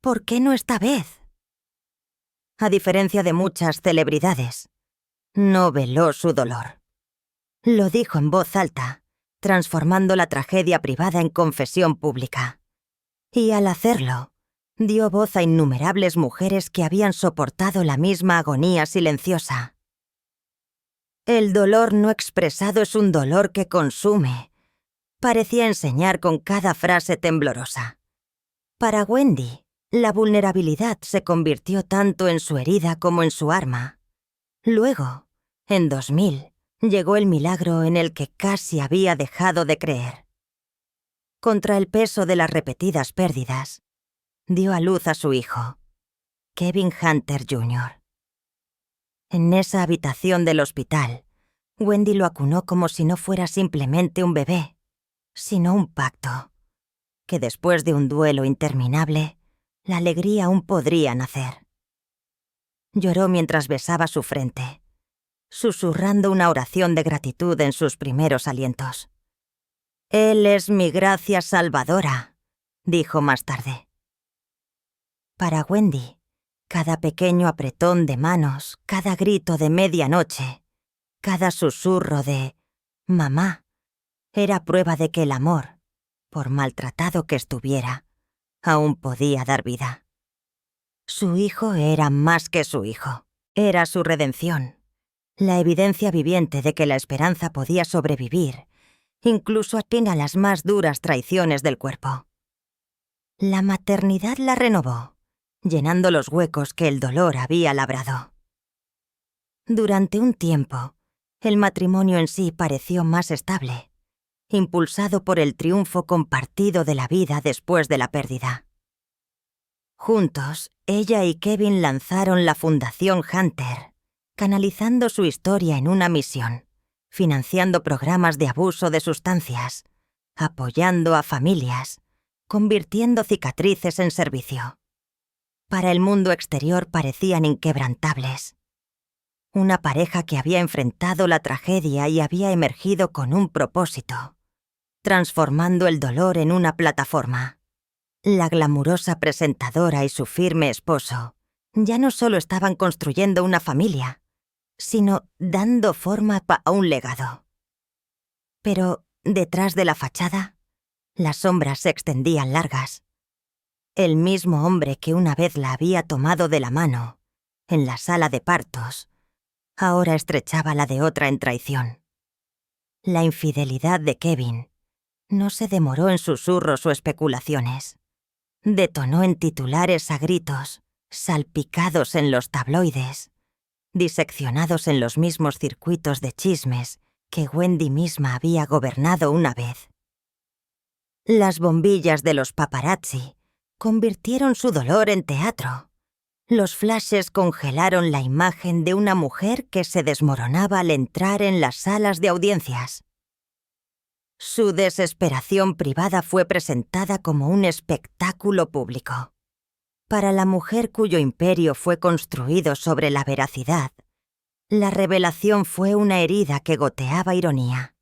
¿Por qué no esta vez? A diferencia de muchas celebridades, no veló su dolor. Lo dijo en voz alta, transformando la tragedia privada en confesión pública. Y al hacerlo, dio voz a innumerables mujeres que habían soportado la misma agonía silenciosa. El dolor no expresado es un dolor que consume, parecía enseñar con cada frase temblorosa. Para Wendy, La vulnerabilidad se convirtió tanto en su herida como en su arma. Luego, en 2000, llegó el milagro en el que casi había dejado de creer. Contra el peso de las repetidas pérdidas, dio a luz a su hijo, Kevin Hunter Jr. En esa habitación del hospital, Wendy lo acunó como si no fuera simplemente un bebé, sino un pacto, que después de un duelo interminable, la alegría aún podría nacer. Lloró mientras besaba su frente, susurrando una oración de gratitud en sus primeros alientos. «Él es mi gracia salvadora», dijo más tarde. Para Wendy, cada pequeño apretón de manos, cada grito de medianoche, cada susurro de «mamá», era prueba de que el amor, por maltratado que estuviera, aún podía dar vida. Su hijo era más que su hijo. Era su redención, la evidencia viviente de que la esperanza podía sobrevivir, incluso a las más duras traiciones del cuerpo. La maternidad la renovó, llenando los huecos que el dolor había labrado. Durante un tiempo, el matrimonio en sí pareció más estable, impulsado por el triunfo compartido de la vida después de la pérdida. Juntos, ella y Kevin lanzaron la Fundación Hunter, canalizando su historia en una misión, financiando programas de abuso de sustancias, apoyando a familias, convirtiendo cicatrices en servicio. Para el mundo exterior parecían inquebrantables. Una pareja que había enfrentado la tragedia y había emergido con un propósito, transformando el dolor en una plataforma. La glamurosa presentadora y su firme esposo ya no solo estaban construyendo una familia, sino dando forma a un legado. Pero detrás de la fachada, las sombras se extendían largas. El mismo hombre que una vez la había tomado de la mano, en la sala de partos, ahora estrechaba la de otra en traición. La infidelidad de Kevin no se demoró en susurros o especulaciones. Detonó en titulares a gritos, salpicados en los tabloides, diseccionados en los mismos circuitos de chismes que Wendy misma había gobernado una vez. Las bombillas de los paparazzi convirtieron su dolor en teatro. Los flashes congelaron la imagen de una mujer que se desmoronaba al entrar en las salas de audiencias. Su desesperación privada fue presentada como un espectáculo público. Para la mujer cuyo imperio fue construido sobre la veracidad, la revelación fue una herida que goteaba ironía.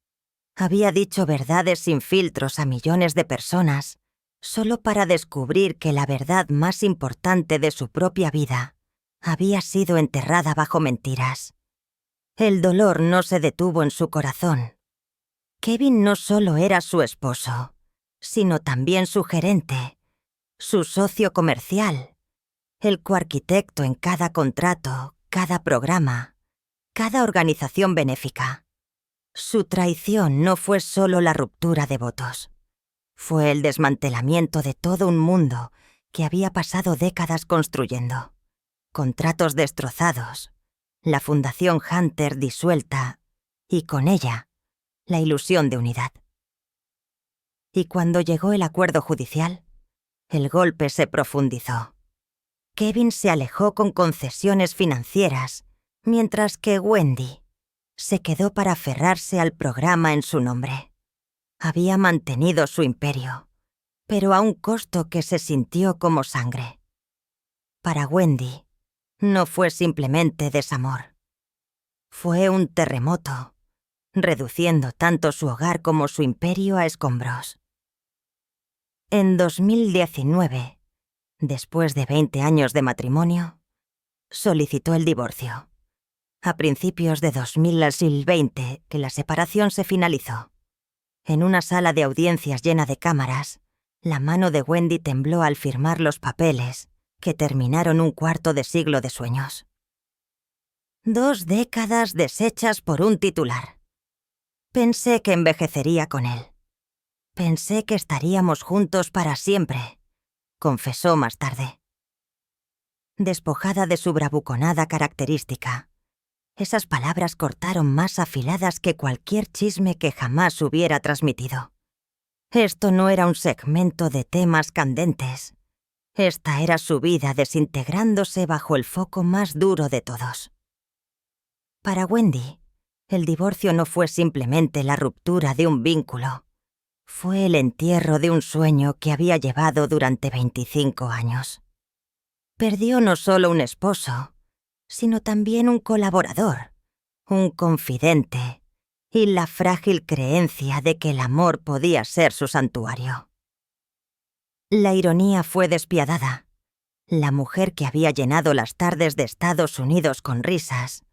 Había dicho verdades sin filtros a millones de personas, solo para descubrir que la verdad más importante de su propia vida había sido enterrada bajo mentiras. El dolor no se detuvo en su corazón. Kevin no solo era su esposo, sino también su gerente, su socio comercial, el coarquitecto en cada contrato, cada programa, cada organización benéfica. Su traición no fue solo la ruptura de votos. Fue el desmantelamiento de todo un mundo que había pasado décadas construyendo. Contratos destrozados, la Fundación Hunter disuelta y con ella, la ilusión de unidad. Y cuando llegó el acuerdo judicial, el golpe se profundizó. Kevin se alejó con concesiones financieras, mientras que Wendy se quedó para aferrarse al programa en su nombre. Había mantenido su imperio, pero a un costo que se sintió como sangre. Para Wendy, no fue simplemente desamor. Fue un terremoto, reduciendo tanto su hogar como su imperio a escombros. En 2019, después de 20 años de matrimonio, solicitó el divorcio. A principios de 2020, que la separación se finalizó. En una sala de audiencias llena de cámaras, la mano de Wendy tembló al firmar los papeles que terminaron un cuarto de siglo de sueños. 2 décadas deshechas por un titular. Pensé que envejecería con él. Pensé que estaríamos juntos para siempre, confesó más tarde. despojada de su bravuconada característica. Esas palabras cortaron más afiladas que cualquier chisme que jamás hubiera transmitido. Esto no era un segmento de temas candentes. Esta era su vida desintegrándose bajo el foco más duro de todos. Para Wendy, el divorcio no fue simplemente la ruptura de un vínculo. Fue el entierro de un sueño que había llevado durante 25 años. Perdió no solo un esposo, sino también un colaborador, un confidente y la frágil creencia de que el amor podía ser su santuario. La ironía fue despiadada. La mujer que había llenado las tardes de Estados Unidos con risas,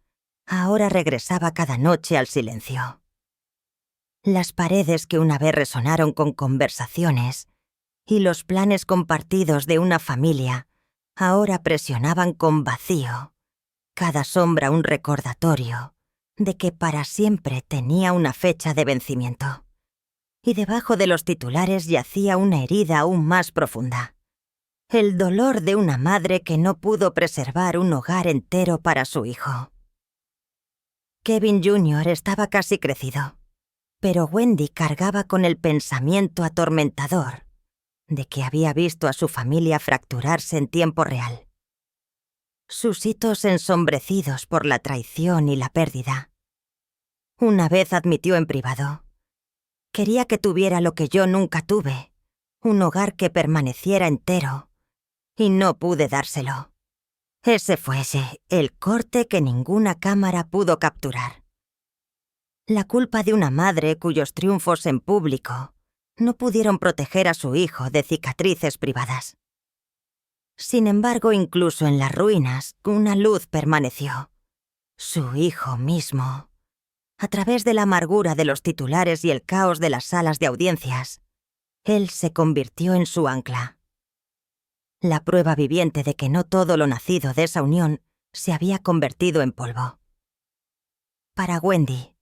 ahora regresaba cada noche al silencio. Las paredes que una vez resonaron con conversaciones y los planes compartidos de una familia ahora presionaban con vacío, cada sombra un recordatorio de que para siempre tenía una fecha de vencimiento. Y debajo de los titulares yacía una herida aún más profunda. El dolor de una madre que no pudo preservar un hogar entero para su hijo. Kevin Jr. estaba casi crecido, pero Wendy cargaba con el pensamiento atormentador de que había visto a su familia fracturarse en tiempo real. Sus hitos ensombrecidos por la traición y la pérdida. Una vez admitió en privado: quería que tuviera lo que yo nunca tuve, un hogar que permaneciera entero, y no pude dárselo. Ese fuese el corte que ninguna cámara pudo capturar. La culpa de una madre cuyos triunfos en público no pudieron proteger a su hijo de cicatrices privadas. Sin embargo, incluso en las ruinas, una luz permaneció. Su hijo mismo. A través de la amargura de los titulares y el caos de las salas de audiencias, él se convirtió en su ancla. La prueba viviente de que no todo lo nacido de esa unión se había convertido en polvo. Para Wendy,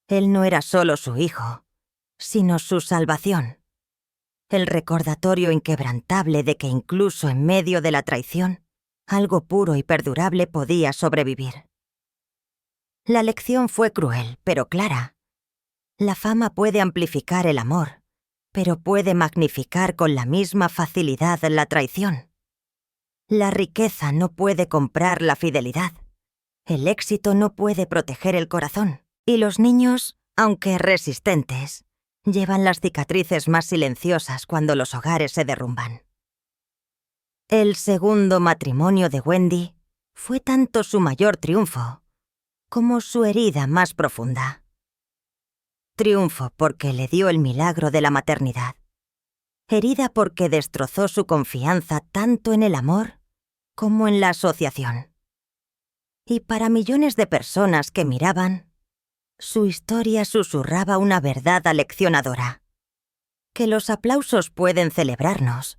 él no era solo su hijo, sino su salvación. El recordatorio inquebrantable de que incluso en medio de la traición, algo puro y perdurable podía sobrevivir. La lección fue cruel, pero clara. La fama puede amplificar el amor, pero puede magnificar con la misma facilidad la traición. La riqueza no puede comprar la fidelidad. El éxito no puede proteger el corazón. Y los niños, aunque resistentes, llevan las cicatrices más silenciosas cuando los hogares se derrumban. El segundo matrimonio de Wendy fue tanto su mayor triunfo como su herida más profunda. Triunfo porque le dio el milagro de la maternidad. Herida porque destrozó su confianza tanto en el amor como en la asociación. Y para millones de personas que miraban, su historia susurraba una verdad aleccionadora: que los aplausos pueden celebrarnos,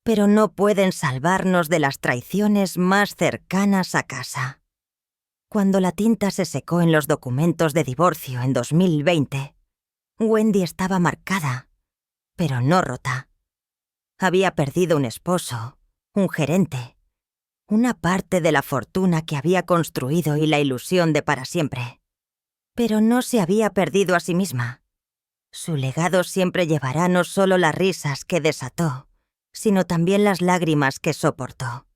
pero no pueden salvarnos de las traiciones más cercanas a casa. Cuando la tinta se secó en los documentos de divorcio en 2020, Wendy estaba marcada, pero no rota. Había perdido un esposo, un gerente, una parte de la fortuna que había construido y la ilusión de para siempre. Pero no se había perdido a sí misma. Su legado siempre llevará no solo las risas que desató, sino también las lágrimas que soportó.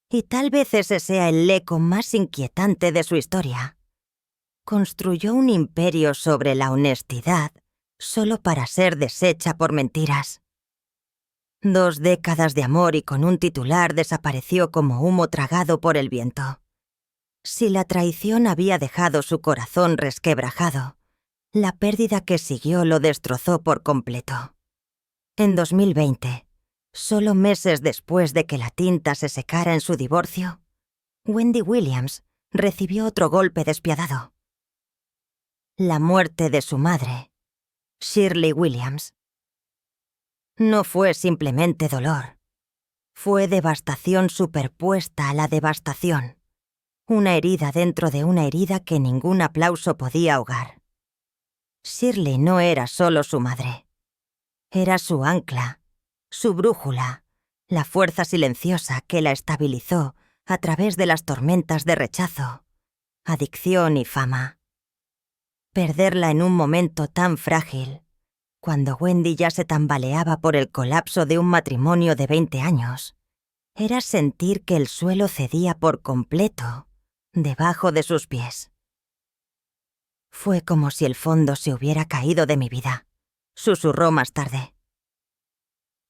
Y tal vez ese sea el eco más inquietante de su historia. Construyó un imperio sobre la honestidad solo para ser deshecha por mentiras. 2 décadas de amor y con un titular desapareció como humo tragado por el viento. Si la traición había dejado su corazón resquebrajado, la pérdida que siguió lo destrozó por completo. En 2020, solo meses después de que la tinta se secara en su divorcio, Wendy Williams recibió otro golpe despiadado. La muerte de su madre, Shirley Williams. No fue simplemente dolor. Fue devastación superpuesta a la devastación. Una herida dentro de una herida que ningún aplauso podía ahogar. Shirley no era solo su madre. Era su ancla, su brújula, la fuerza silenciosa que la estabilizó a través de las tormentas de rechazo, adicción y fama. Perderla en un momento tan frágil, cuando Wendy ya se tambaleaba por el colapso de un matrimonio de 20 años, era sentir que el suelo cedía por completo debajo de sus pies. Fue como si el fondo se hubiera caído de mi vida, susurró más tarde.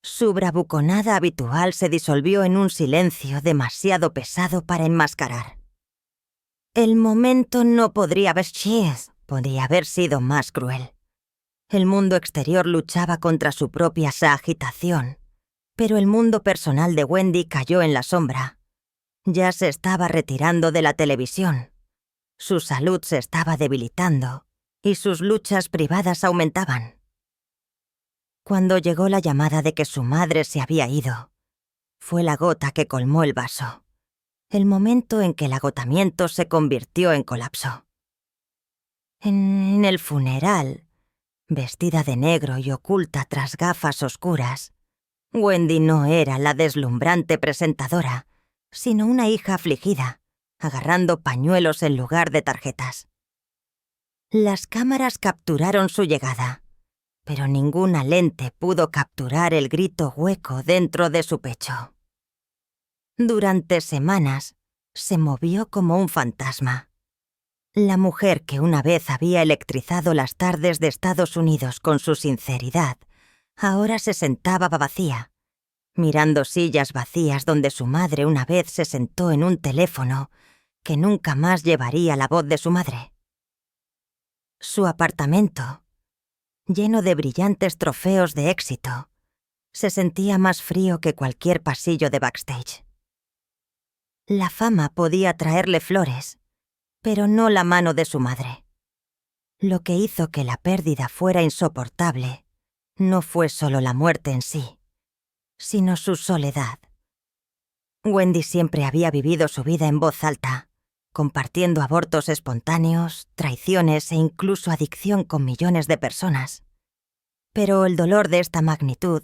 Su bravuconada habitual se disolvió en un silencio demasiado pesado para enmascarar. El momento no podría haber sido más cruel. El mundo exterior luchaba contra su propia agitación, pero el mundo personal de Wendy cayó en la sombra. Ya se estaba retirando de la televisión. Su salud se estaba debilitando y sus luchas privadas aumentaban. Cuando llegó la llamada de que su madre se había ido, fue la gota que colmó el vaso, el momento en que el agotamiento se convirtió en colapso. En el funeral, vestida de negro y oculta tras gafas oscuras, Wendy no era la deslumbrante presentadora, sino una hija afligida, agarrando pañuelos en lugar de tarjetas. Las cámaras capturaron su llegada, pero ninguna lente pudo capturar el grito hueco dentro de su pecho. Durante semanas, se movió como un fantasma. La mujer que una vez había electrizado las tardes de Estados Unidos con su sinceridad, ahora se sentaba vacía, mirando sillas vacías donde su madre una vez se sentó en un teléfono que nunca más llevaría la voz de su madre. Su apartamento, lleno de brillantes trofeos de éxito, se sentía más frío que cualquier pasillo de backstage. La fama podía traerle flores, pero no la mano de su madre. Lo que hizo que la pérdida fuera insoportable no fue solo la muerte en sí, sino su soledad. Wendy siempre había vivido su vida en voz alta, compartiendo abortos espontáneos, traiciones e incluso adicción con millones de personas. Pero el dolor de esta magnitud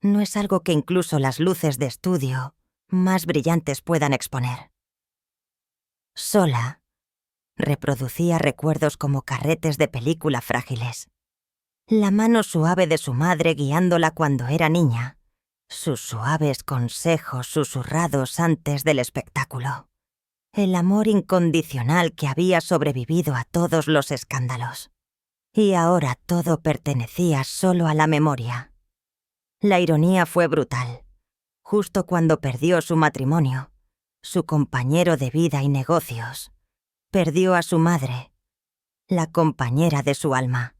no es algo que incluso las luces de estudio más brillantes puedan exponer. Sola, reproducía recuerdos como carretes de película frágiles. La mano suave de su madre guiándola cuando era niña, sus suaves consejos susurrados antes del espectáculo, el amor incondicional que había sobrevivido a todos los escándalos. Y ahora todo pertenecía solo a la memoria. La ironía fue brutal. Justo cuando perdió su matrimonio, su compañero de vida y negocios, perdió a su madre, la compañera de su alma.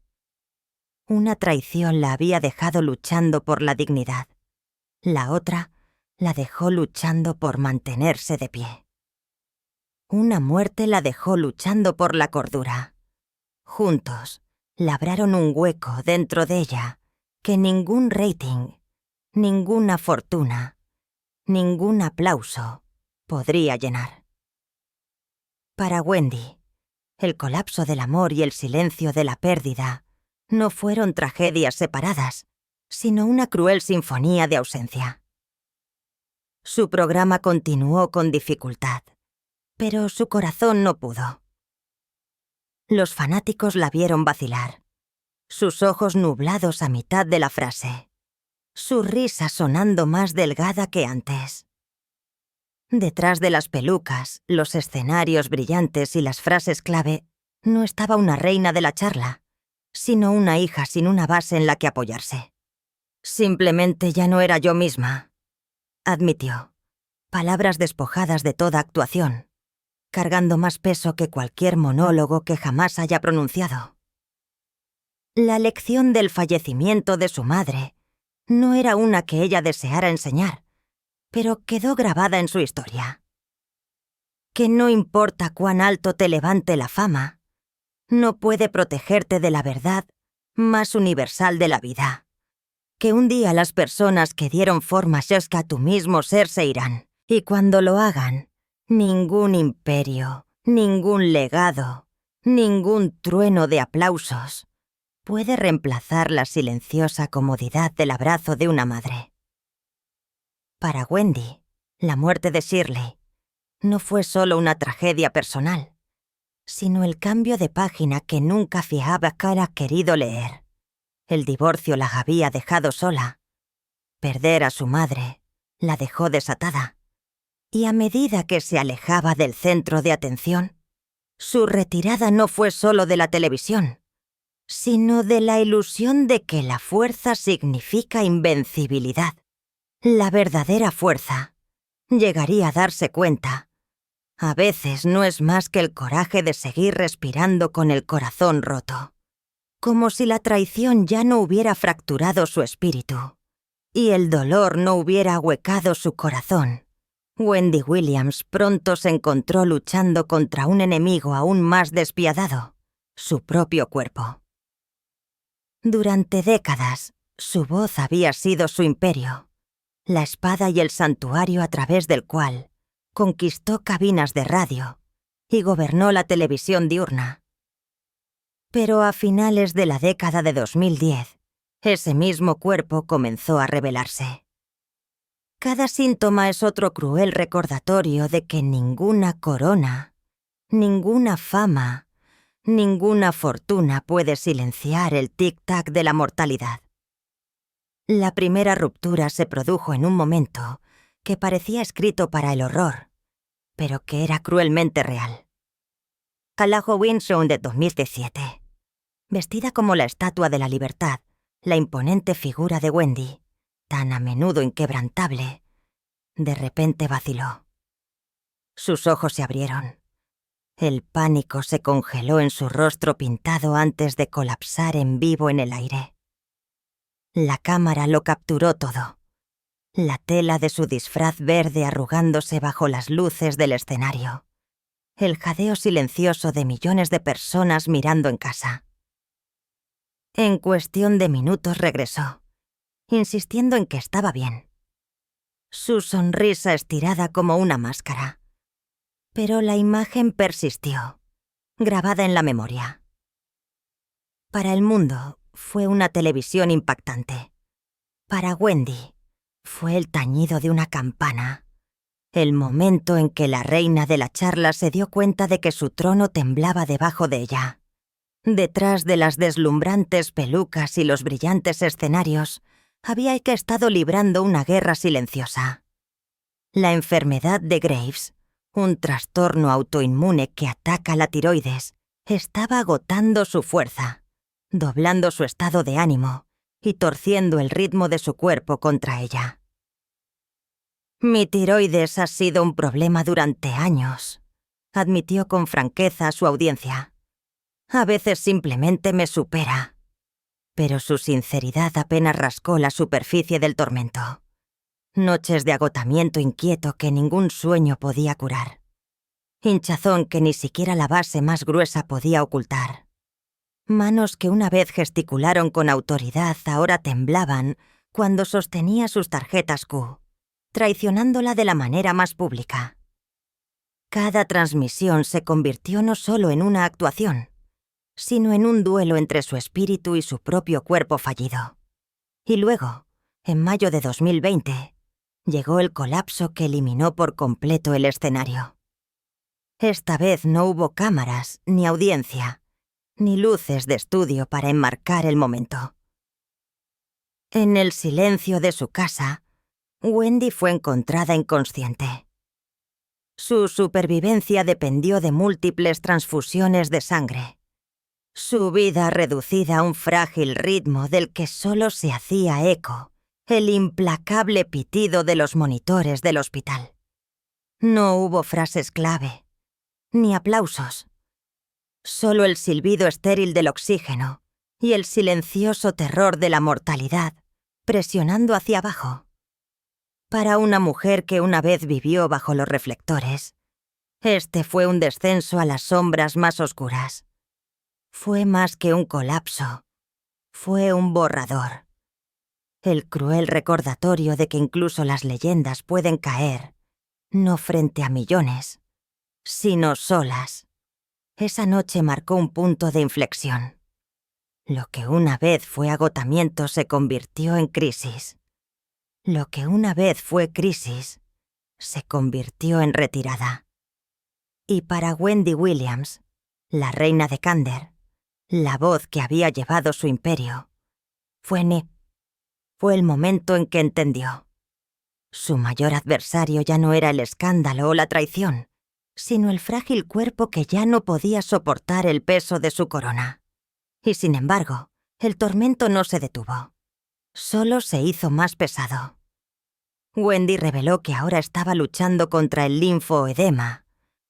Una traición la había dejado luchando por la dignidad. La otra la dejó luchando por mantenerse de pie. Una muerte la dejó luchando por la cordura. Juntos, labraron un hueco dentro de ella que ningún rating, ninguna fortuna, ningún aplauso podría llenar. Para Wendy, el colapso del amor y el silencio de la pérdida no fueron tragedias separadas, sino una cruel sinfonía de ausencia. Su programa continuó con dificultad, pero su corazón no pudo. Los fanáticos la vieron vacilar, sus ojos nublados a mitad de la frase, su risa sonando más delgada que antes. Detrás de las pelucas, los escenarios brillantes y las frases clave, no estaba una reina de la charla, sino una hija sin una base en la que apoyarse. Simplemente ya no era yo misma, admitió, palabras despojadas de toda actuación, cargando más peso que cualquier monólogo que jamás haya pronunciado. La lección del fallecimiento de su madre no era una que ella deseara enseñar, pero quedó grabada en su historia. Que no importa cuán alto te levante la fama, no puede protegerte de la verdad más universal de la vida. Que un día las personas que dieron forma a tu mismo ser se irán, y cuando lo hagan, ningún imperio, ningún legado, ningún trueno de aplausos puede reemplazar la silenciosa comodidad del abrazo de una madre. Para Wendy, la muerte de Shirley no fue solo una tragedia personal, sino el cambio de página que nunca fiaba que era querido leer. El divorcio la había dejado sola. Perder a su madre la dejó desatada. Y a medida que se alejaba del centro de atención, su retirada no fue solo de la televisión, sino de la ilusión de que la fuerza significa invencibilidad. La verdadera fuerza, llegaría a darse cuenta, a veces no es más que el coraje de seguir respirando con el corazón roto, como si la traición ya no hubiera fracturado su espíritu y el dolor no hubiera ahuecado su corazón. Wendy Williams pronto se encontró luchando contra un enemigo aún más despiadado, su propio cuerpo. Durante décadas, su voz había sido su imperio, la espada y el santuario a través del cual conquistó cabinas de radio y gobernó la televisión diurna. Pero a finales de la década de 2010, ese mismo cuerpo comenzó a rebelarse. Cada síntoma es otro cruel recordatorio de que ninguna corona, ninguna fama, ninguna fortuna puede silenciar el tic-tac de la mortalidad. La primera ruptura se produjo en un momento que parecía escrito para el horror, pero que era cruelmente real. Al Halloween Show de 2017. Vestida como la estatua de la libertad, la imponente figura de Wendy, tan a menudo inquebrantable, de repente vaciló. Sus ojos se abrieron. El pánico se congeló en su rostro pintado antes de colapsar en vivo en el aire. La cámara lo capturó todo. La tela de su disfraz verde arrugándose bajo las luces del escenario. El jadeo silencioso de millones de personas mirando en casa. En cuestión de minutos regresó, insistiendo en que estaba bien. Su sonrisa estirada como una máscara. Pero la imagen persistió, grabada en la memoria. Para el mundo fue una televisión impactante. Para Wendy fue el tañido de una campana, el momento en que la reina de la charla se dio cuenta de que su trono temblaba debajo de ella. Detrás de las deslumbrantes pelucas y los brillantes escenarios, había que estado librando una guerra silenciosa. La enfermedad de Graves, un trastorno autoinmune que ataca la tiroides, estaba agotando su fuerza, doblando su estado de ánimo y torciendo el ritmo de su cuerpo contra ella. «Mi tiroides ha sido un problema durante años», admitió con franqueza a su audiencia. «A veces simplemente me supera». Pero su sinceridad apenas rascó la superficie del tormento. Noches de agotamiento inquieto que ningún sueño podía curar. Hinchazón que ni siquiera la base más gruesa podía ocultar. Manos que una vez gesticularon con autoridad ahora temblaban cuando sostenía sus tarjetas Q, traicionándola de la manera más pública. Cada transmisión se convirtió no solo en una actuación, sino en un duelo entre su espíritu y su propio cuerpo fallido. Y luego, en mayo de 2020, llegó el colapso que eliminó por completo el escenario. Esta vez no hubo cámaras, ni audiencia, ni luces de estudio para enmarcar el momento. En el silencio de su casa, Wendy fue encontrada inconsciente. Su supervivencia dependió de múltiples transfusiones de sangre. Su vida reducida a un frágil ritmo del que solo se hacía eco el implacable pitido de los monitores del hospital. No hubo frases clave, ni aplausos. Solo el silbido estéril del oxígeno y el silencioso terror de la mortalidad presionando hacia abajo. Para una mujer que una vez vivió bajo los reflectores, este fue un descenso a las sombras más oscuras. Fue más que un colapso, fue un borrador. El cruel recordatorio de que incluso las leyendas pueden caer, no frente a millones, sino solas. Esa noche marcó un punto de inflexión. Lo que una vez fue agotamiento se convirtió en crisis. Lo que una vez fue crisis se convirtió en retirada. Y para Wendy Williams, la reina de Kander, la voz que había llevado su imperio, fue el momento en que entendió. Su mayor adversario ya no era el escándalo o la traición, sino el frágil cuerpo que ya no podía soportar el peso de su corona. Y sin embargo, el tormento no se detuvo. Solo se hizo más pesado. Wendy reveló que ahora estaba luchando contra el linfoedema,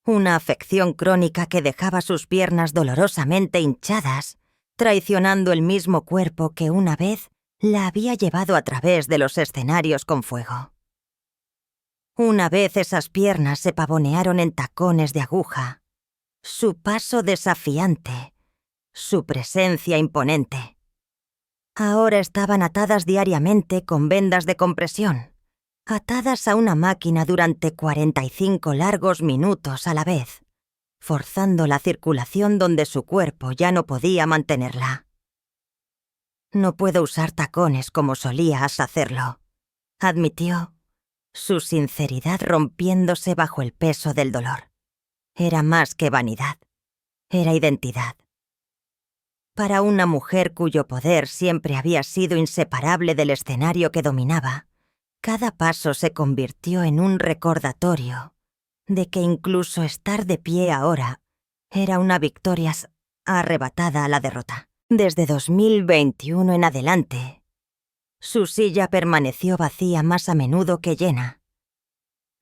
una afección crónica que dejaba sus piernas dolorosamente hinchadas, traicionando el mismo cuerpo que una vez la había llevado a través de los escenarios con fuego. Una vez esas piernas se pavonearon en tacones de aguja, su paso desafiante, su presencia imponente. Ahora estaban atadas diariamente con vendas de compresión, atadas a una máquina durante 45 largos minutos a la vez, forzando la circulación donde su cuerpo ya no podía mantenerla. «No puedo usar tacones como solías hacerlo», admitió, su sinceridad rompiéndose bajo el peso del dolor. Era más que vanidad, era identidad. Para una mujer cuyo poder siempre había sido inseparable del escenario que dominaba, cada paso se convirtió en un recordatorio de que incluso estar de pie ahora era una victoria arrebatada a la derrota. Desde 2021 en adelante, su silla permaneció vacía más a menudo que llena.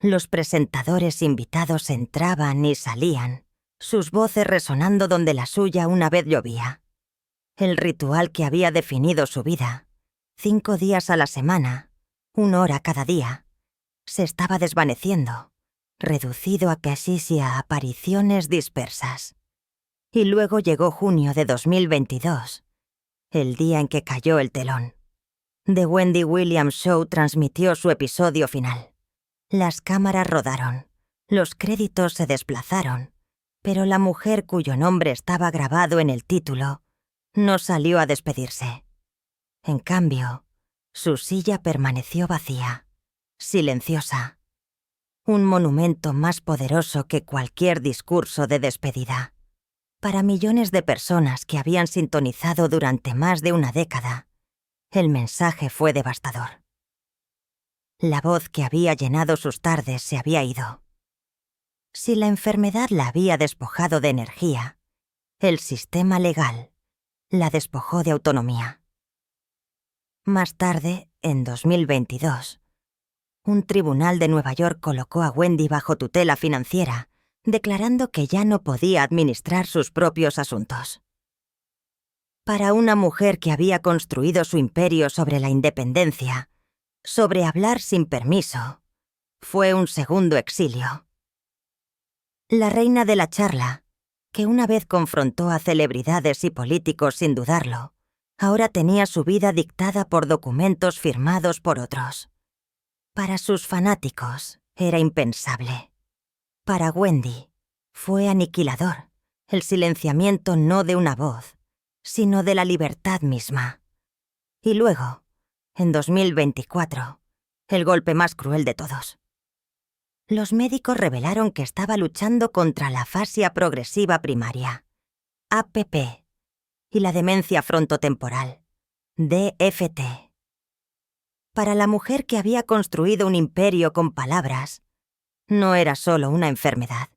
Los presentadores invitados entraban y salían, sus voces resonando donde la suya una vez llovía. El ritual que había definido su vida, 5 días a la semana, 1 hora cada día, se estaba desvaneciendo, reducido a casi a apariciones dispersas. Y luego llegó junio de 2022, el día en que cayó el telón. The Wendy Williams Show transmitió su episodio final. Las cámaras rodaron, los créditos se desplazaron, pero la mujer cuyo nombre estaba grabado en el título no salió a despedirse. En cambio, su silla permaneció vacía, silenciosa. Un monumento más poderoso que cualquier discurso de despedida. Para millones de personas que habían sintonizado durante más de una década, el mensaje fue devastador. La voz que había llenado sus tardes se había ido. Si la enfermedad la había despojado de energía, el sistema legal la despojó de autonomía. Más tarde, en 2022, un tribunal de Nueva York colocó a Wendy bajo tutela financiera, declarando que ya no podía administrar sus propios asuntos. Para una mujer que había construido su imperio sobre la independencia, sobre hablar sin permiso, fue un segundo exilio. La reina de la charla, que una vez confrontó a celebridades y políticos sin dudarlo, ahora tenía su vida dictada por documentos firmados por otros. Para sus fanáticos era impensable. Para Wendy fue aniquilador, el silenciamiento no de una voz, sino de la libertad misma. Y luego, en 2024, el golpe más cruel de todos. Los médicos revelaron que estaba luchando contra la afasia progresiva primaria, APP, y la demencia frontotemporal, DFT. Para la mujer que había construido un imperio con palabras, no era solo una enfermedad.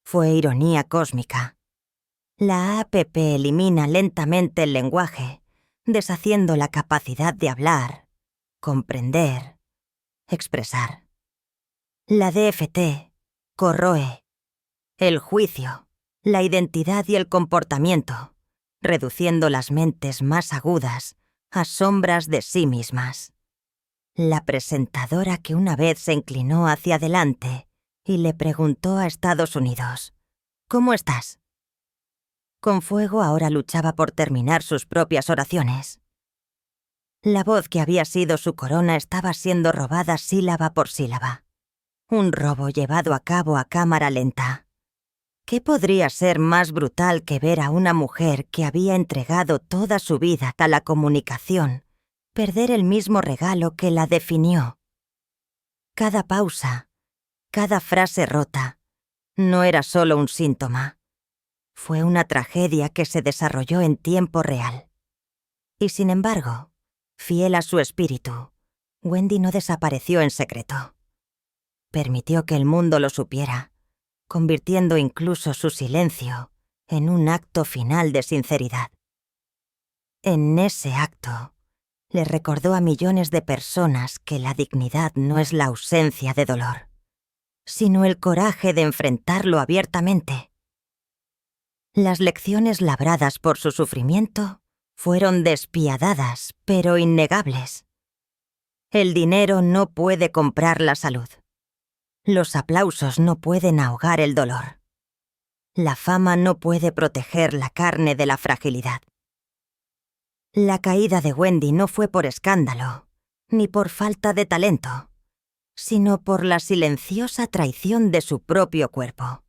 Fue ironía cósmica. La APP elimina lentamente el lenguaje, deshaciendo la capacidad de hablar, comprender, expresar. La DFT corroe el juicio, la identidad y el comportamiento, reduciendo las mentes más agudas a sombras de sí mismas. La presentadora que una vez se inclinó hacia adelante y le preguntó a Estados Unidos, «¿Cómo estás?». Con fuego ahora luchaba por terminar sus propias oraciones. La voz que había sido su corona estaba siendo robada sílaba por sílaba. Un robo llevado a cabo a cámara lenta. ¿Qué podría ser más brutal que ver a una mujer que había entregado toda su vida a la comunicación perder el mismo regalo que la definió? Cada pausa, cada frase rota, no era solo un síntoma. Fue una tragedia que se desarrolló en tiempo real. Y sin embargo, fiel a su espíritu, Wendy no desapareció en secreto. Permitió que el mundo lo supiera, convirtiendo incluso su silencio en un acto final de sinceridad. En ese acto, le recordó a millones de personas que la dignidad no es la ausencia de dolor, sino el coraje de enfrentarlo abiertamente. Las lecciones labradas por su sufrimiento fueron despiadadas, pero innegables. El dinero no puede comprar la salud. Los aplausos no pueden ahogar el dolor. La fama no puede proteger la carne de la fragilidad. La caída de Wendy no fue por escándalo, ni por falta de talento, sino por la silenciosa traición de su propio cuerpo.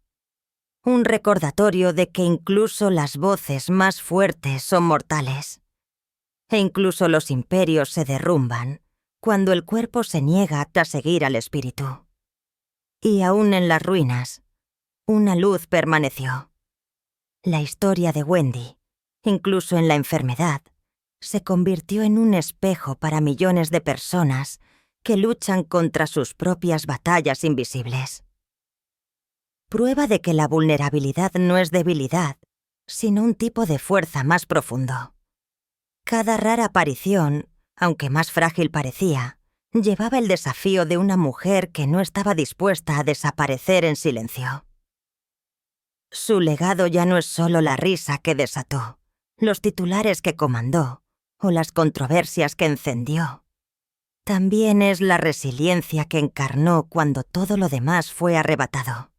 Un recordatorio de que incluso las voces más fuertes son mortales. E incluso los imperios se derrumban cuando el cuerpo se niega a seguir al espíritu. Y aún en las ruinas, una luz permaneció. La historia de Wendy, incluso en la enfermedad, se convirtió en un espejo para millones de personas que luchan contra sus propias batallas invisibles. Prueba de que la vulnerabilidad no es debilidad, sino un tipo de fuerza más profundo. Cada rara aparición, aunque más frágil parecía, llevaba el desafío de una mujer que no estaba dispuesta a desaparecer en silencio. Su legado ya no es solo la risa que desató, los titulares que comandó o las controversias que encendió. También es la resiliencia que encarnó cuando todo lo demás fue arrebatado.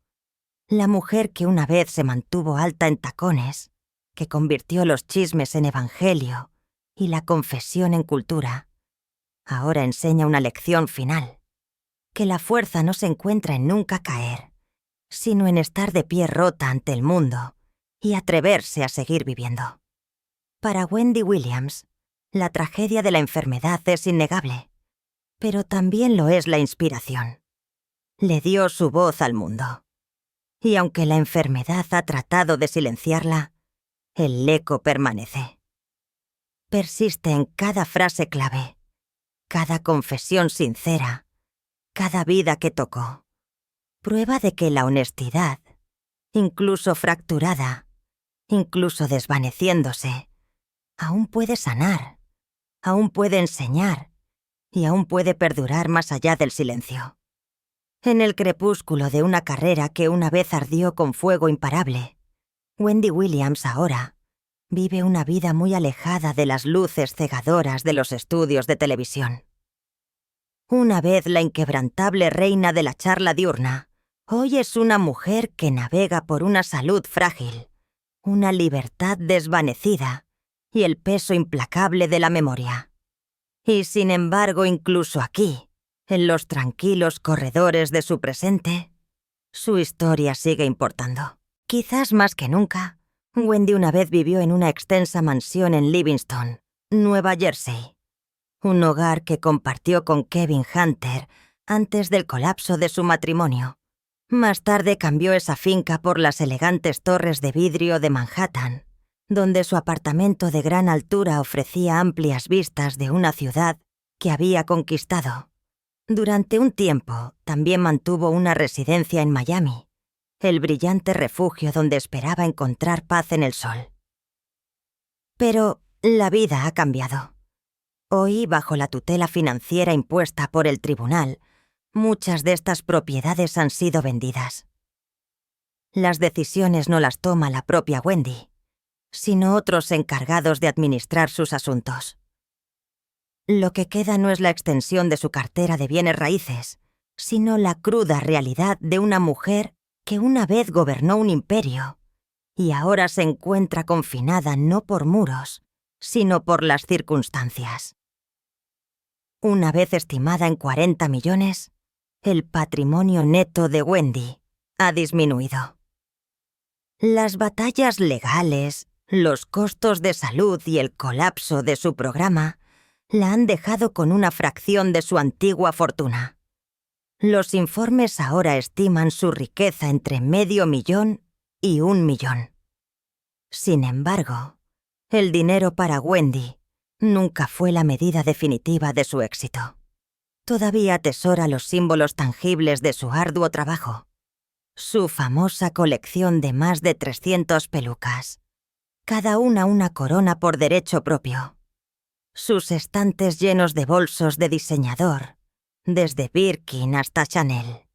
La mujer que una vez se mantuvo alta en tacones, que convirtió los chismes en evangelio y la confesión en cultura, ahora enseña una lección final, que la fuerza no se encuentra en nunca caer, sino en estar de pie rota ante el mundo y atreverse a seguir viviendo. Para Wendy Williams, la tragedia de la enfermedad es innegable, pero también lo es la inspiración. Le dio su voz al mundo. Y aunque la enfermedad ha tratado de silenciarla, el eco permanece. Persiste en cada frase clave, cada confesión sincera, cada vida que tocó. Prueba de que la honestidad, incluso fracturada, incluso desvaneciéndose, aún puede sanar, aún puede enseñar y aún puede perdurar más allá del silencio. En el crepúsculo de una carrera que una vez ardió con fuego imparable, Wendy Williams ahora vive una vida muy alejada de las luces cegadoras de los estudios de televisión. Una vez la inquebrantable reina de la charla diurna, hoy es una mujer que navega por una salud frágil, una libertad desvanecida y el peso implacable de la memoria. Y sin embargo, incluso aquí, en los tranquilos corredores de su presente, su historia sigue importando. Quizás más que nunca, Wendy una vez vivió en una extensa mansión en Livingston, Nueva Jersey, un hogar que compartió con Kevin Hunter antes del colapso de su matrimonio. Más tarde cambió esa finca por las elegantes torres de vidrio de Manhattan, donde su apartamento de gran altura ofrecía amplias vistas de una ciudad que había conquistado. Durante un tiempo, también mantuvo una residencia en Miami, el brillante refugio donde esperaba encontrar paz en el sol. Pero la vida ha cambiado. Hoy, bajo la tutela financiera impuesta por el tribunal, muchas de estas propiedades han sido vendidas. Las decisiones no las toma la propia Wendy, sino otros encargados de administrar sus asuntos. Lo que queda no es la extensión de su cartera de bienes raíces, sino la cruda realidad de una mujer que una vez gobernó un imperio y ahora se encuentra confinada no por muros, sino por las circunstancias. Una vez estimada en 40 millones, el patrimonio neto de Wendy ha disminuido. Las batallas legales, los costos de salud y el colapso de su programa la han dejado con una fracción de su antigua fortuna. Los informes ahora estiman su riqueza entre $500,000 y $1,000,000. Sin embargo, el dinero para Wendy nunca fue la medida definitiva de su éxito. Todavía atesora los símbolos tangibles de su arduo trabajo. Su famosa colección de más de 300 pelucas, cada una corona por derecho propio. Sus estantes llenos de bolsos de diseñador, desde Birkin hasta Chanel.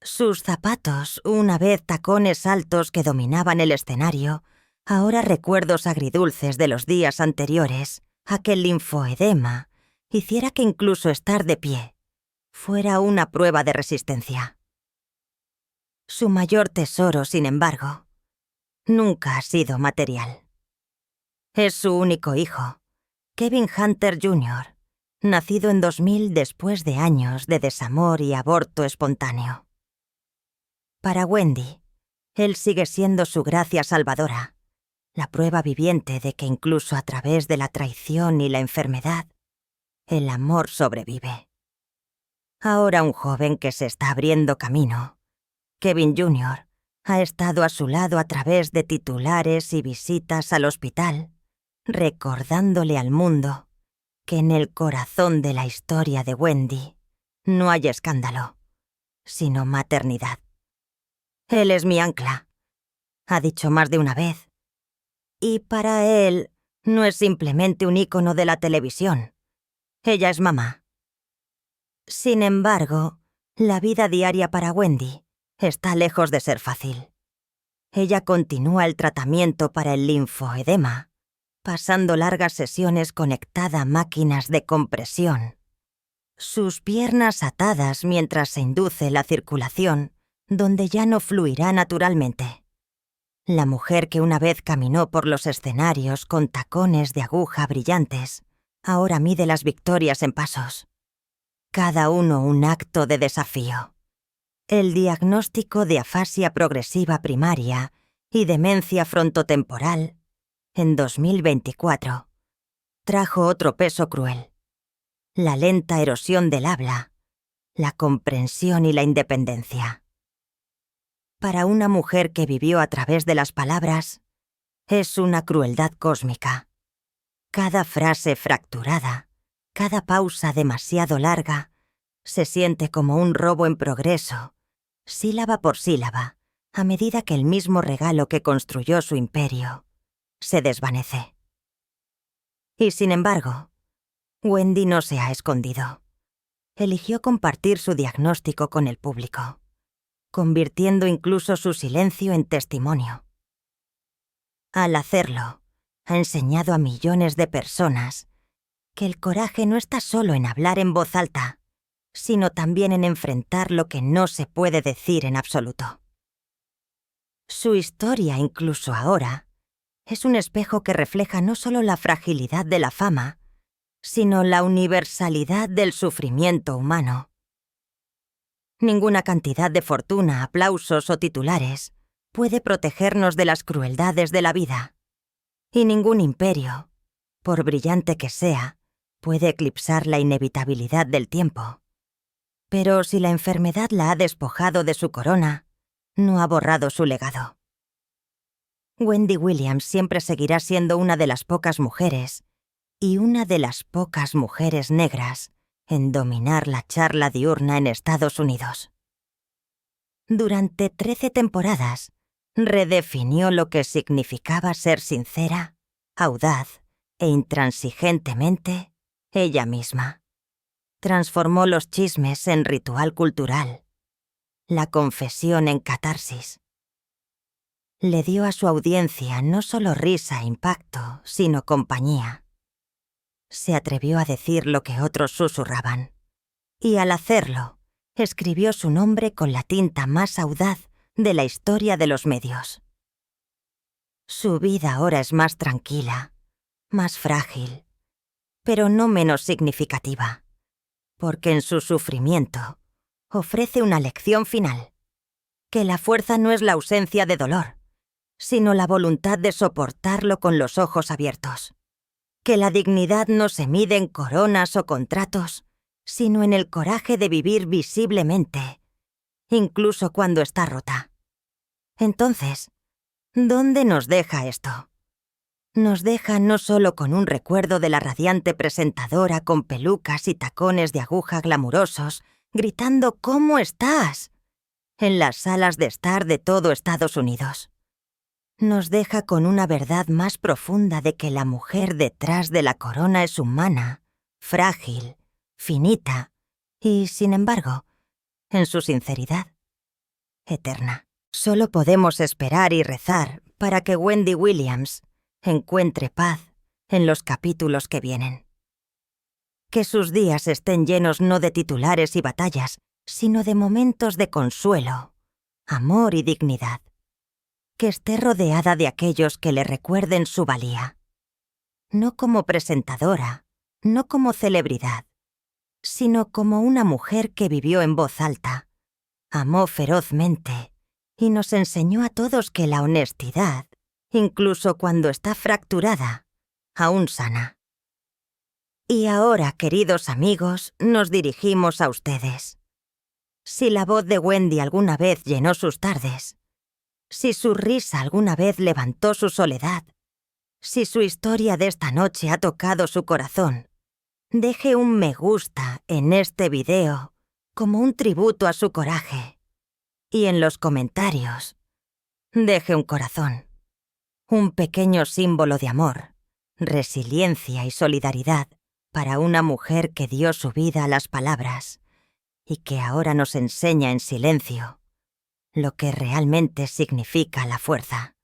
Sus zapatos, una vez tacones altos que dominaban el escenario, ahora recuerdos agridulces de los días anteriores a que el linfoedema hiciera que incluso estar de pie fuera una prueba de resistencia. Su mayor tesoro, sin embargo, nunca ha sido material. Es su único hijo, Kevin Hunter Jr., nacido en 2000 después de años de desamor y aborto espontáneo. Para Wendy, él sigue siendo su gracia salvadora, la prueba viviente de que incluso a través de la traición y la enfermedad, el amor sobrevive. Ahora un joven que se está abriendo camino, Kevin Jr., ha estado a su lado a través de titulares y visitas al hospital, recordándole al mundo que en el corazón de la historia de Wendy no hay escándalo, sino maternidad. Él es mi ancla, ha dicho más de una vez. Y para él no es simplemente un ícono de la televisión. Ella es mamá. Sin embargo, la vida diaria para Wendy está lejos de ser fácil. Ella continúa el tratamiento para el linfoedema, pasando largas sesiones conectada a máquinas de compresión. Sus piernas atadas mientras se induce la circulación, donde ya no fluirá naturalmente. La mujer que una vez caminó por los escenarios con tacones de aguja brillantes, ahora mide las victorias en pasos. Cada uno un acto de desafío. El diagnóstico de afasia progresiva primaria y demencia frontotemporal, en 2024, trajo otro peso cruel: la lenta erosión del habla, la comprensión y la independencia. Para una mujer que vivió a través de las palabras, es una crueldad cósmica. Cada frase fracturada, cada pausa demasiado larga, se siente como un robo en progreso, sílaba por sílaba, a medida que el mismo regalo que construyó su imperio se desvanece. Y sin embargo, Wendy no se ha escondido. Eligió compartir su diagnóstico con el público, convirtiendo incluso su silencio en testimonio. Al hacerlo, ha enseñado a millones de personas que el coraje no está solo en hablar en voz alta, sino también en enfrentar lo que no se puede decir en absoluto. Su historia, incluso ahora, es un espejo que refleja no solo la fragilidad de la fama, sino la universalidad del sufrimiento humano. Ninguna cantidad de fortuna, aplausos o titulares puede protegernos de las crueldades de la vida, y ningún imperio, por brillante que sea, puede eclipsar la inevitabilidad del tiempo. Pero si la enfermedad la ha despojado de su corona, no ha borrado su legado. Wendy Williams siempre seguirá siendo una de las pocas mujeres, y una de las pocas mujeres negras, en dominar la charla diurna en Estados Unidos. Durante 13 temporadas, redefinió lo que significaba ser sincera, audaz e intransigentemente ella misma. Transformó los chismes en ritual cultural, la confesión en catarsis. Le dio a su audiencia no solo risa e impacto, sino compañía. Se atrevió a decir lo que otros susurraban, y al hacerlo, escribió su nombre con la tinta más audaz de la historia de los medios. Su vida ahora es más tranquila, más frágil, pero no menos significativa, porque en su sufrimiento ofrece una lección final, que la fuerza no es la ausencia de dolor, sino la voluntad de soportarlo con los ojos abiertos, que la dignidad no se mide en coronas o contratos, sino en el coraje de vivir visiblemente, incluso cuando está rota. Entonces, ¿dónde nos deja esto? Nos deja no solo con un recuerdo de la radiante presentadora con pelucas y tacones de aguja glamurosos, gritando «¿Cómo estás?», en las salas de estar de todo Estados Unidos. Nos deja con una verdad más profunda de que la mujer detrás de la corona es humana, frágil, finita y, sin embargo, en su sinceridad, eterna. Solo podemos esperar y rezar para que Wendy Williams encuentre paz en los capítulos que vienen. Que sus días estén llenos no de titulares y batallas, sino de momentos de consuelo, amor y dignidad. Que esté rodeada de aquellos que le recuerden su valía. No como presentadora, no como celebridad, sino como una mujer que vivió en voz alta, amó ferozmente y nos enseñó a todos que la honestidad, incluso cuando está fracturada, aún sana. Y ahora, queridos amigos, nos dirigimos a ustedes. Si la voz de Wendy alguna vez llenó sus tardes, si su risa alguna vez levantó su soledad, si su historia de esta noche ha tocado su corazón, deje un me gusta en este video como un tributo a su coraje. Y en los comentarios, deje un corazón, un pequeño símbolo de amor, resiliencia y solidaridad para una mujer que dio su vida a las palabras y que ahora nos enseña en silencio lo que realmente significa la fuerza.